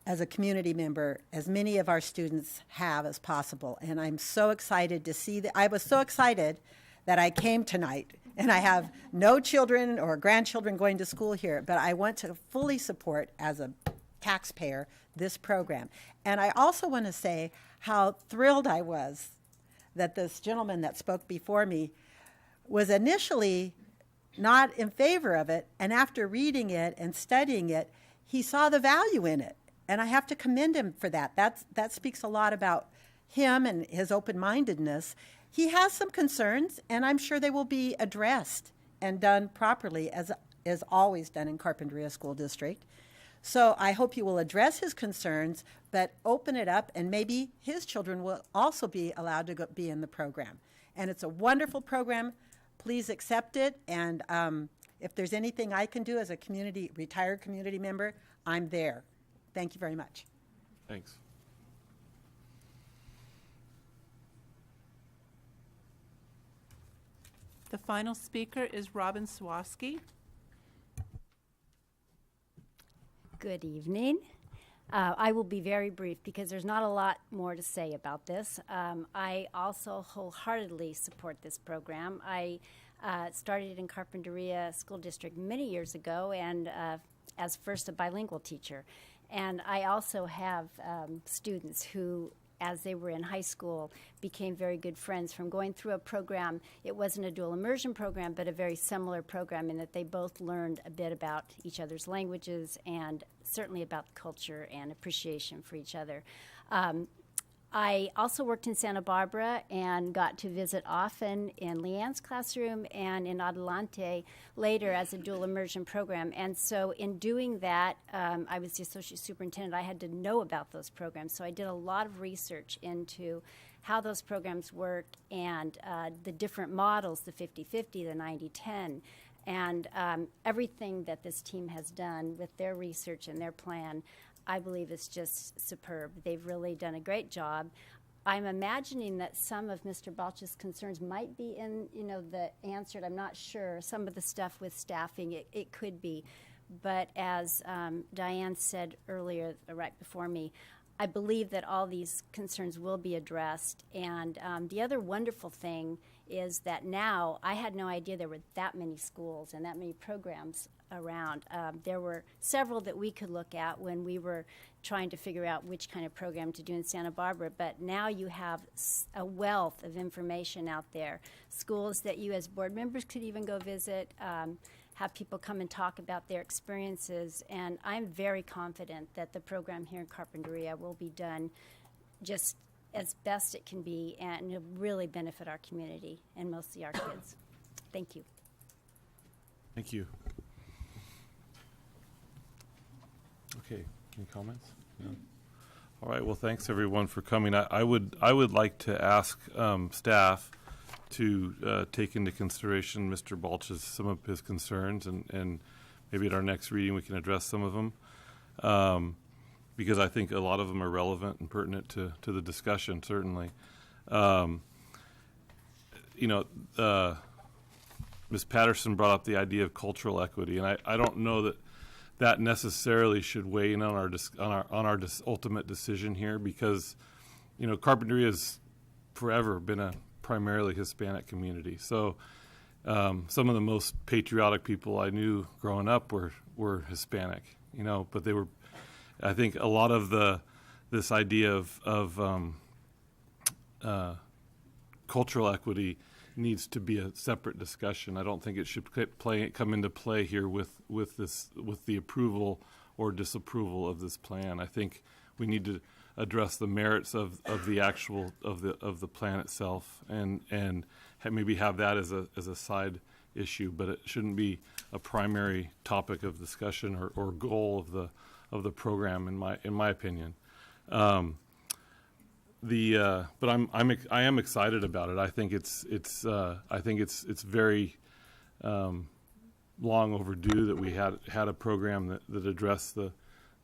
as a community member, as many of our students have as possible. And I'm so excited to see that. I was so excited that I came tonight, and I have no children or grandchildren going to school here, but I want to fully support, as a taxpayer, this program. And I also want to say how thrilled I was that this gentleman that spoke before me was initially not in favor of it, and after reading it and studying it, he saw the value in it. And I have to commend him for that. That speaks a lot about him and his open-mindedness. He has some concerns, and I'm sure they will be addressed and done properly, as is always done in Carpinteria School District. So I hope you will address his concerns, but open it up, and maybe his children will also be allowed to be in the program. And it's a wonderful program. Please accept it, and if there's anything I can do as a retired community member, I'm there. Thank you very much. Thanks. The final speaker is Robin Swaski. Good evening. I will be very brief because there's not a lot more to say about this. I also wholeheartedly support this program. I started in Carpinteria School District many years ago, and as first a bilingual teacher. And I also have students who, as they were in high school, became very good friends from going through a program. It wasn't a dual immersion program, but a very similar program in that they both learned a bit about each other's languages and certainly about culture and appreciation for each other. I also worked in Santa Barbara and got to visit often in Leanne's classroom and in Adelante later as a dual immersion program. And so in doing that, I was the associate superintendent. I had to know about those programs. So I did a lot of research into how those programs work and the different models, the 50-50, the 90-10, and everything that this team has done with their research and their plan, I believe is just superb. They've really done a great job. I'm imagining that some of Mr. Balch's concerns might be in, the answered. I'm not sure. Some of the stuff with staffing, it could be. But as Diane said earlier, right before me, I believe that all these concerns will be addressed. And the other wonderful thing is that now, I had no idea there were that many schools and that many programs around. There were several that we could look at when we were trying to figure out which kind of program to do in Santa Barbara, but now you have a wealth of information out there. Schools that you as board members could even go visit, have people come and talk about their experiences, and I'm very confident that the program here in Carpinteria will be done just as best it can be and it'll really benefit our community and mostly our kids. Thank you. Thank you. Okay, any comments? No. All right, well, thanks everyone for coming. I would like to ask staff to take into consideration Mr. Balch's, some of his concerns, and maybe at our next reading we can address some of them, because I think a lot of them are relevant and pertinent to the discussion, certainly. Ms. Patterson brought up the idea of cultural equity, and I don't know that necessarily should weigh in on our ultimate decision here, because Carpinteria has forever been a primarily Hispanic community. So some of the most patriotic people I knew growing up were Hispanic, but they were. I think a lot of this idea of cultural equity needs to be a separate discussion. I don't think it should come into play here with the approval or disapproval of this plan. I think we need to address the merits of the actual of the plan itself, and maybe have that as a side issue, but it shouldn't be a primary topic of discussion or goal of the program, in my opinion. But I am excited about it. I think it's very long overdue that we had a program that addressed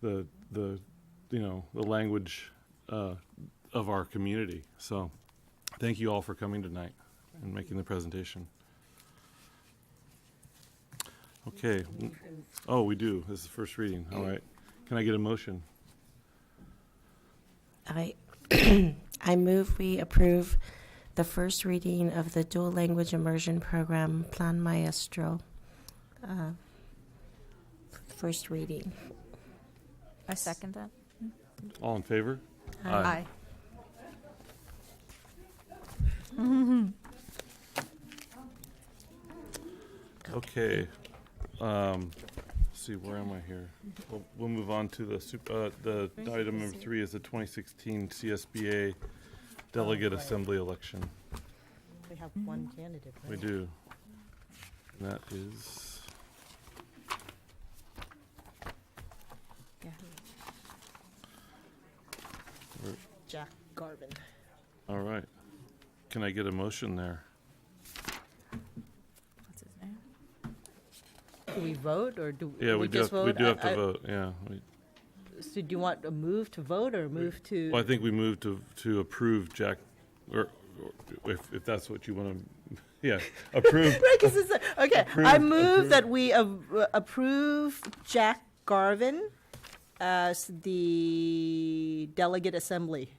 the language of our community. So thank you all for coming tonight and making the presentation. Okay. Oh, we do. This is the first reading. All right. Can I get a motion? I move we approve the first reading of the dual language immersion program, Plan Maestro. First reading. I second that. All in favor? Aye. Okay. See, where am I here? We'll move on to the item number 3 is the 2016 CSBA Delegate Assembly election. We have one candidate, right? We do. And that is Jack Garvin. all right. Can I get a motion there? What's his name? Do we vote, or do Yeah, we do just have, vote? we do have to vote. Yeah. So do you want a move to vote or move to? Well, I think we move to approve Jack, or if that's what you want to, yeah, approve. Right, 'cause it's okay. Approve- I move approve. that we approve Jack Garvin as the delegate assembly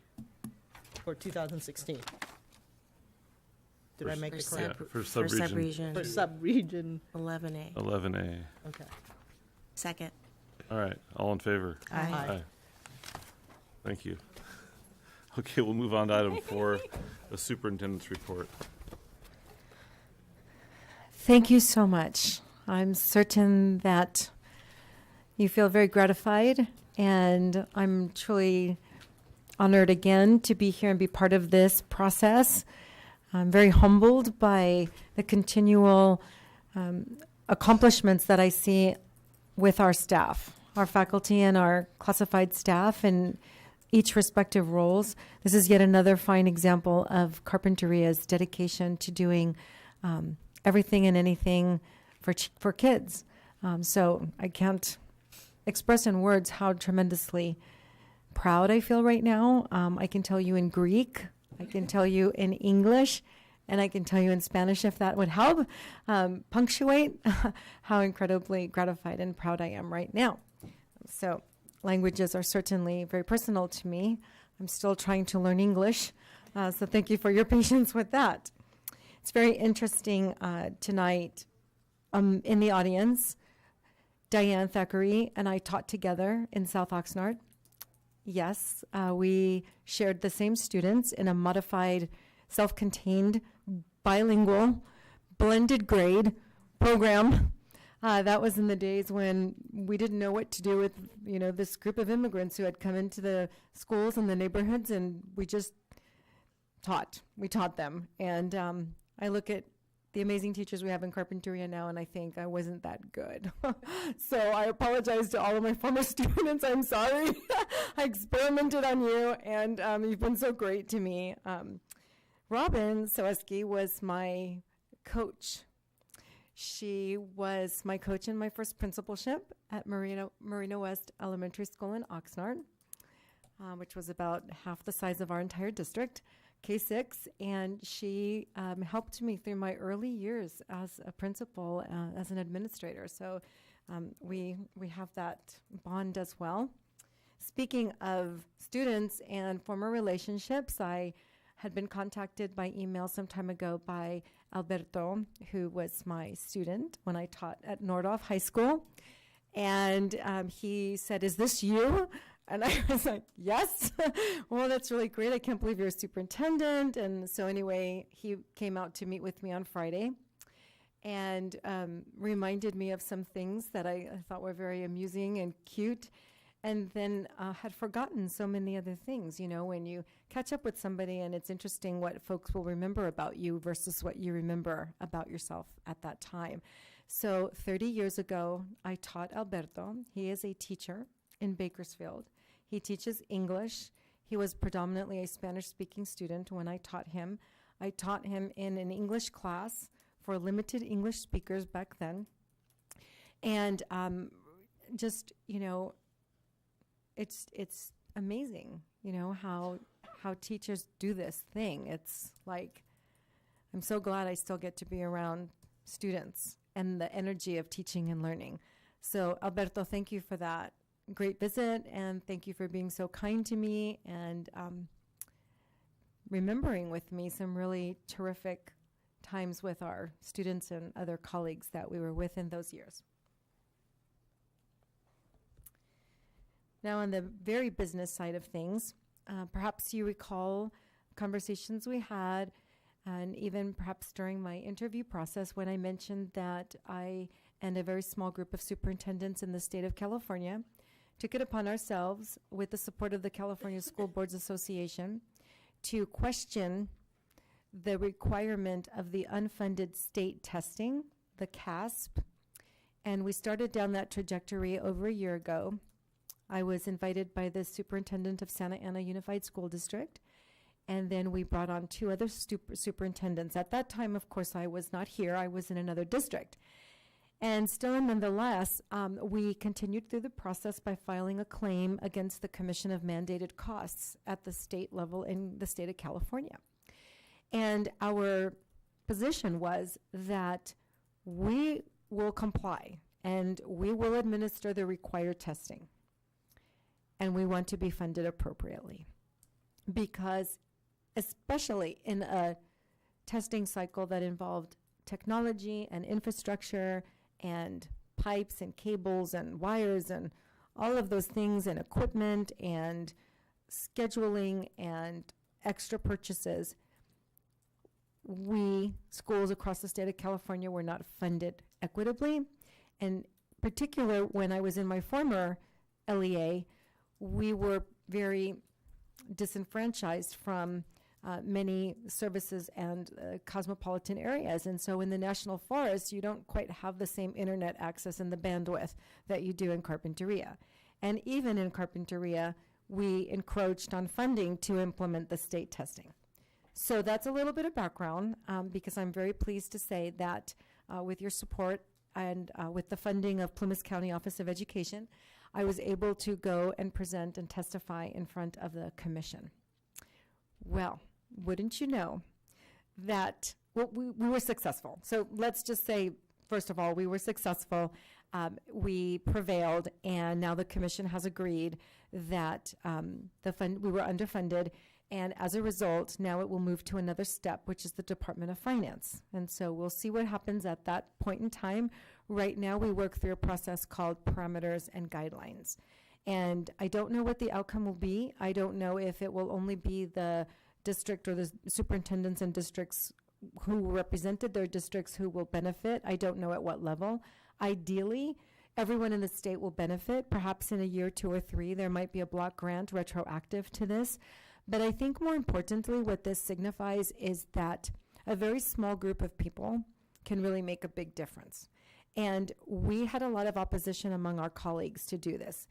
for 2016. Did I make it Yeah, correct? for sub-region. For sub-region 11A. 11A. Okay. Second. All right, all in favor? Aye. Thank you. Okay, we'll move on to item 4, the superintendent's report. Thank you so much. I'm certain that you feel very gratified, and I'm truly honored again to be here and be part of this process. I'm very humbled by the continual accomplishments that I see with our staff, our faculty and our classified staff in each respective roles. This is yet another fine example of Carpinteria's dedication to doing everything and anything for kids. So I can't express in words how tremendously proud I feel right now. I can tell you in Greek, I can tell you in English, and I can tell you in Spanish, if that would help punctuate how incredibly gratified and proud I am right now. So languages are certainly very personal to me. I'm still trying to learn English, so thank you for your patience with that. It's very interesting tonight in the audience. Diane Thackeray and I taught together in South Oxnard. Yes, we shared the same students in a modified, self-contained, bilingual, blended grade program. That was in the days when we didn't know what to do with, this group of immigrants who had come into the schools and the neighborhoods, and we just taught. We taught them. And I look at the amazing teachers we have in Carpinteria now, and I think I wasn't that good. So I apologize to all of my former students. I'm sorry. I experimented on you, and you've been so great to me. Robin Soeski was my coach. She was my coach in my first principalship at Marina West Elementary School in Oxnard, which was about half the size of our entire district, K6, and she helped me through my early years as a principal, as an administrator. So we have that bond as well. Speaking of students and former relationships, I had been contacted by email some time ago by Alberto, who was my student when I taught at Nordhoff High School. And he said, "Is this you?" And I was like, "Yes." "Well, that's really great. I can't believe you're a superintendent." And so anyway, he came out to meet with me on Friday and reminded me of some things that I thought were very amusing and cute, and then had forgotten so many other things. You know, when you catch up with somebody and it's interesting what folks will remember about you versus what you remember about yourself at that time. So 30 years ago, I taught Alberto. He is a teacher in Bakersfield. He teaches English. He was predominantly a Spanish-speaking student when I taught him. I taught him in an English class for limited English speakers back then. And just, you know, it's amazing, you know, how teachers do this thing. It's like, I'm so glad I still get to be around students and the energy of teaching and learning. So Alberto, thank you for that great visit, and thank you for being so kind to me and remembering with me some really terrific times with our students and other colleagues that we were with in those years. Now, on the very business side of things, perhaps you recall conversations we had, and even perhaps during my interview process when I mentioned that I and a very small group of superintendents in the state of California took it upon ourselves, with the support of the California School Boards Association, to question the requirement of the unfunded state testing, the CASP. And we started down that trajectory over a year ago. I was invited by the superintendent of Santa Ana Unified School District, and then we brought on two other superintendents. At that time, of course, I was not here. I was in another district. And still, nonetheless, we continued through the process by filing a claim against the Commission of Mandated Costs at the state level in the state of California. And our position was that we will comply and we will administer the required testing. And we want to be funded appropriately. Because especially in a testing cycle that involved technology and infrastructure and pipes and cables and wires and all of those things and equipment and scheduling and extra purchases, we, schools across the state of California, were not funded equitably. And particular when I was in my former LEA, we were very disenfranchised from many services and cosmopolitan areas. And so in the National Forest, you don't quite have the same internet access and the bandwidth that you do in Carpinteria. And even in Carpinteria, we encroached on funding to implement the state testing. So that's a little bit of background, because I'm very pleased to say that with your support and with the funding of Plymouth County Office of Education, I was able to go and present and testify in front of the commission. Well, wouldn't you know that we were successful. So let's just say, first of all, we were successful. We prevailed, and now the commission has agreed that we were underfunded. And as a result, now it will move to another step, which is the Department of Finance. And so we'll see what happens at that point in time. Right now, we work through a process called parameters and guidelines. And I don't know what the outcome will be. I don't know if it will only be the district or the superintendents and districts who represented their districts who will benefit. I don't know at what level. Ideally, everyone in the state will benefit. Perhaps in a year, 2 or 3, there might be a block grant retroactive to this. But I think more importantly, what this signifies is that a very small group of people can really make a big difference. And we had a lot of opposition among our colleagues to do this.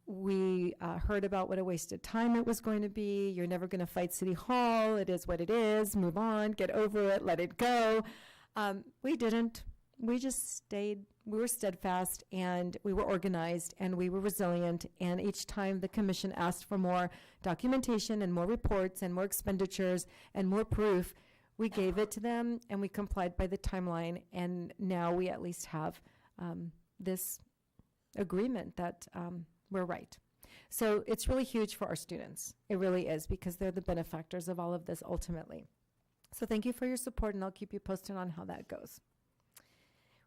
We heard about what a waste of time it was going to be. You're never going to fight City Hall. It is what it is. Move on, get over it, let it go. We didn't. We just stayed. We were steadfast, and we were organized, and we were resilient. And each time the commission asked for more documentation and more reports and more expenditures and more proof, we gave it to them, and we complied by the timeline. And now we at least have this agreement that we're right. So it's really huge for our students. It really is, because they're the benefactors of all of this ultimately. So thank you for your support, and I'll keep you posted on how that goes.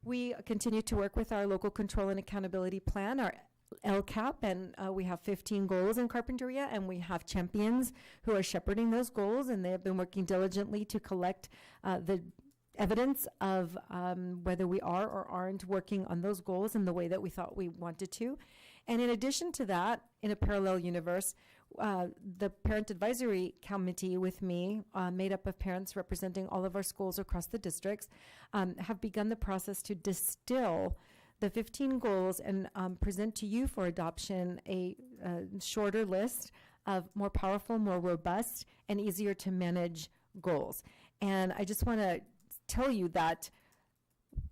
We continue to work with our local control and accountability plan, our LCAP, and we have 15 goals in Carpinteria, and we have champions who are shepherding those goals, and they have been working diligently to collect the evidence of whether we are or aren't working on those goals in the way that we thought we wanted to. And in addition to that, in a parallel universe, the Parent Advisory Committee with me, made up of parents representing all of our schools across the districts, have begun the process to distill the 15 goals and present to you for adoption a shorter list of more powerful, more robust, and easier to manage goals. And I just want to tell you that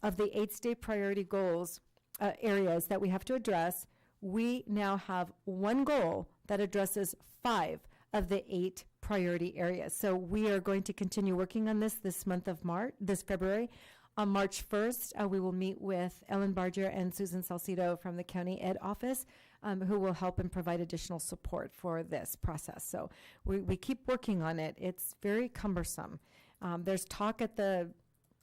of the 8 state priority goals, areas that we have to address, we now have one goal that addresses 5 of the 8 priority areas. So we are going to continue working on this month of this February. On March 1st, we will meet with Ellen Barger and Susan Salcido from the County Ed Office, who will help and provide additional support for this process. So we keep working on it. It's very cumbersome. There's talk at the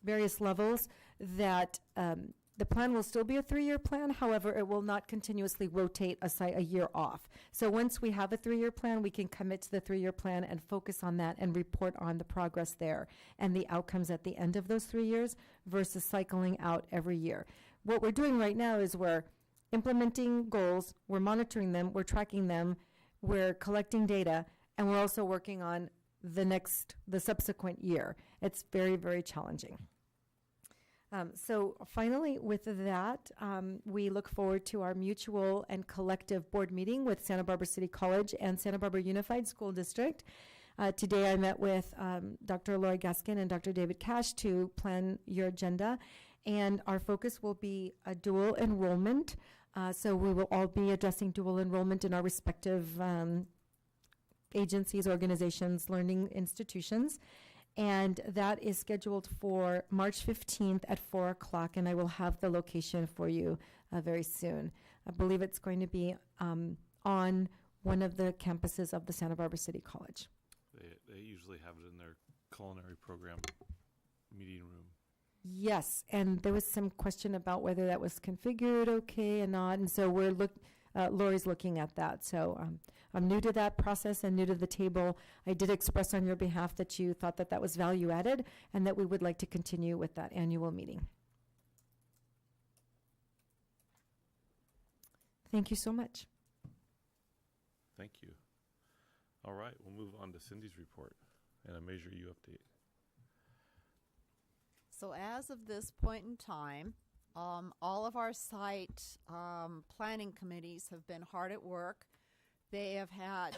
various levels that the plan will still be a 3-year plan. However, it will not continuously rotate a year off. So once we have a 3-year plan, we can commit to the 3-year plan and focus on that and report on the progress there and the outcomes at the end of those 3 years versus cycling out every year. What we're doing right now is we're implementing goals, we're monitoring them, we're tracking them, we're collecting data, and we're also working on the subsequent year. It's very, very challenging. So finally, with that, we look forward to our mutual and collective board meeting with Santa Barbara City College and Santa Barbara Unified School District. Today I met with Dr. Lori Gaskin and Dr. David Cash to plan your agenda, and our focus will be a dual enrollment. So we will all be addressing dual enrollment in our respective agencies, organizations, learning institutions. And that is scheduled for March 15th at 4 o'clock, and I will have the location for you very soon. I believe it's going to be on one of the campuses of the Santa Barbara City College. They usually have it in their culinary program meeting room. Yes, and there was some question about whether that was configured okay and not, and so Lori's looking at that. So I'm new to that process and new to the table. I did express on your behalf that you thought that was value added and that we would like to continue with that annual meeting. Thank you so much. Thank you. All right, we'll move on to Cindy's report and a Measure U update. So as of this point in time, all of our site planning committees have been hard at work. They have had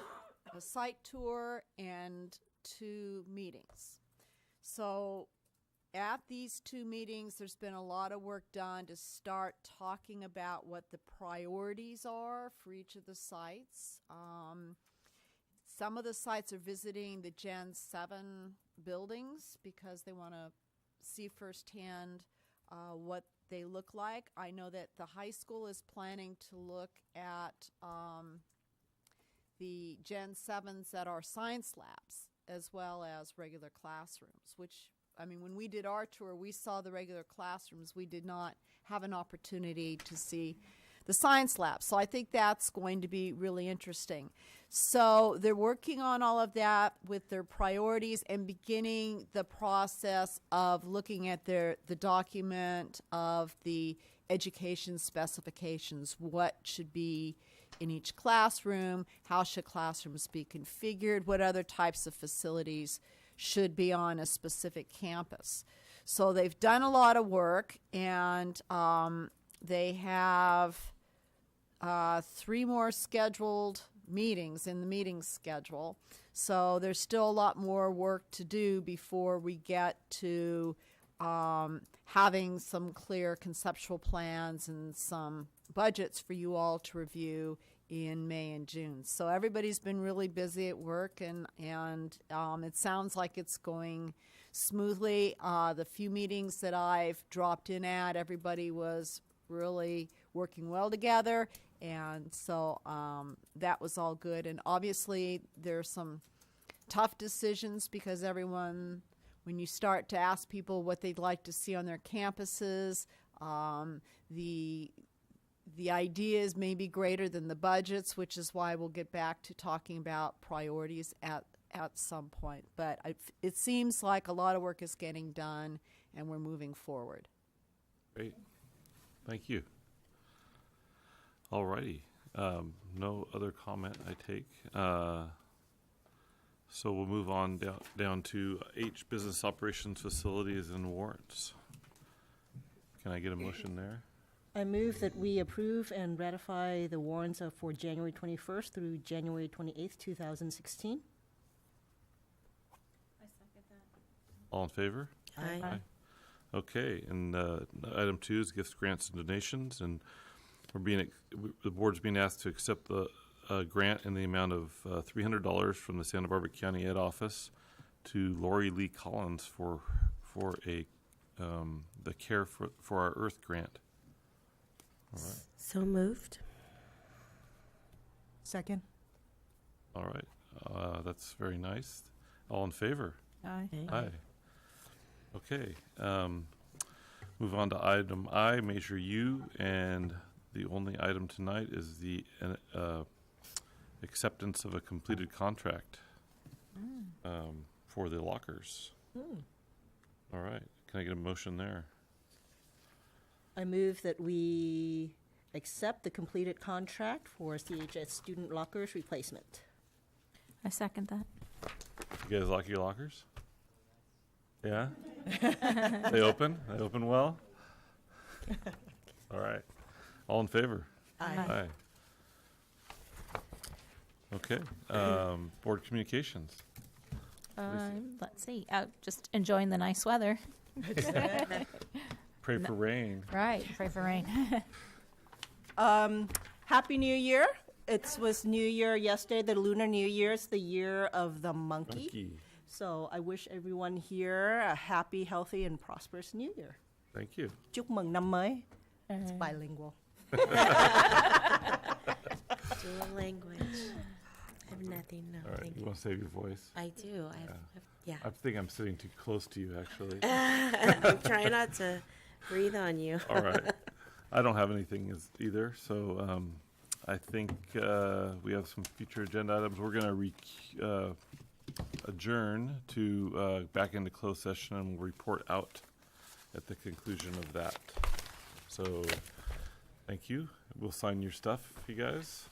a site tour and 2 meetings. So at these 2 meetings, there's been a lot of work done to start talking about what the priorities are for each of the sites. Some of the sites are visiting the Gen 7 buildings because they want to see firsthand what they look like. I know that the high school is planning to look at the Gen 7s that are science labs as well as regular classrooms, which, I mean, when we did our tour, we saw the regular classrooms. We did not have an opportunity to see the science lab. So I think that's going to be really interesting. So they're working on all of that with their priorities and beginning the process of looking at the document of the education specifications, what should be in each classroom, how should classrooms be configured, what other types of facilities should be on a specific campus. So they've done a lot of work, and they have 3 more scheduled meetings in the meeting schedule. So there's still a lot more work to do before we get to having some clear conceptual plans and some budgets for you all to review in May and June. So everybody's been really busy at work, and it sounds like it's going smoothly. The few meetings that I've dropped in at, everybody was really working well together, and so that was all good. And obviously there's some tough decisions, because everyone, when you start to ask people what they'd like to see on their campuses, the ideas may be greater than the budgets, which is why we'll get back to talking about priorities at some point. But it seems like a lot of work is getting done, and we're moving forward. Great. Thank you. All righty. No other comment, I take. So we'll move on down to H, business operations, facilities, and warrants. Can I get a motion there? I move that we approve and ratify the warrants for January 21st through January 28th, 2016. I second that. All in favor? Aye. Okay, and item 2 is gifts, grants, and donations, and the board's being asked to accept the grant in the amount of $300 from the Santa Barbara County Ed Office to Lori Lee Collins for the Care for Our Earth grant. All right. So moved. Second. All right. That's very nice. All in favor? Aye. Aye. Okay. Move on to item I, Measure U, and the only item tonight is the acceptance of a completed contract for the lockers. All right. Can I get a motion there? I move that we accept the completed contract for CHS student lockers replacement. I second that. You guys lock your lockers? Yeah? They open? They open well? All right. All in favor? Aye. Okay. Board communications. Let's see. Out just enjoying the nice weather. Pray for rain. Right. Pray for rain. Happy New Year. It was New Year yesterday, the Lunar New Year. It's the year of the monkey. So I wish everyone here a happy, healthy, and prosperous New Year. Thank you. Chúc mừng năm mới. It's bilingual. Dual language. I have nothing. No, All right. thank You you. want to save your voice? I do. Yeah. I think I'm sitting too close to you, actually. I'm trying not to breathe on you. All right. I don't have anything either. So I think we have some future agenda items. We're going to adjourn to back into closed session, and we'll report out at the conclusion of that. So thank you. We'll sign your stuff, you guys.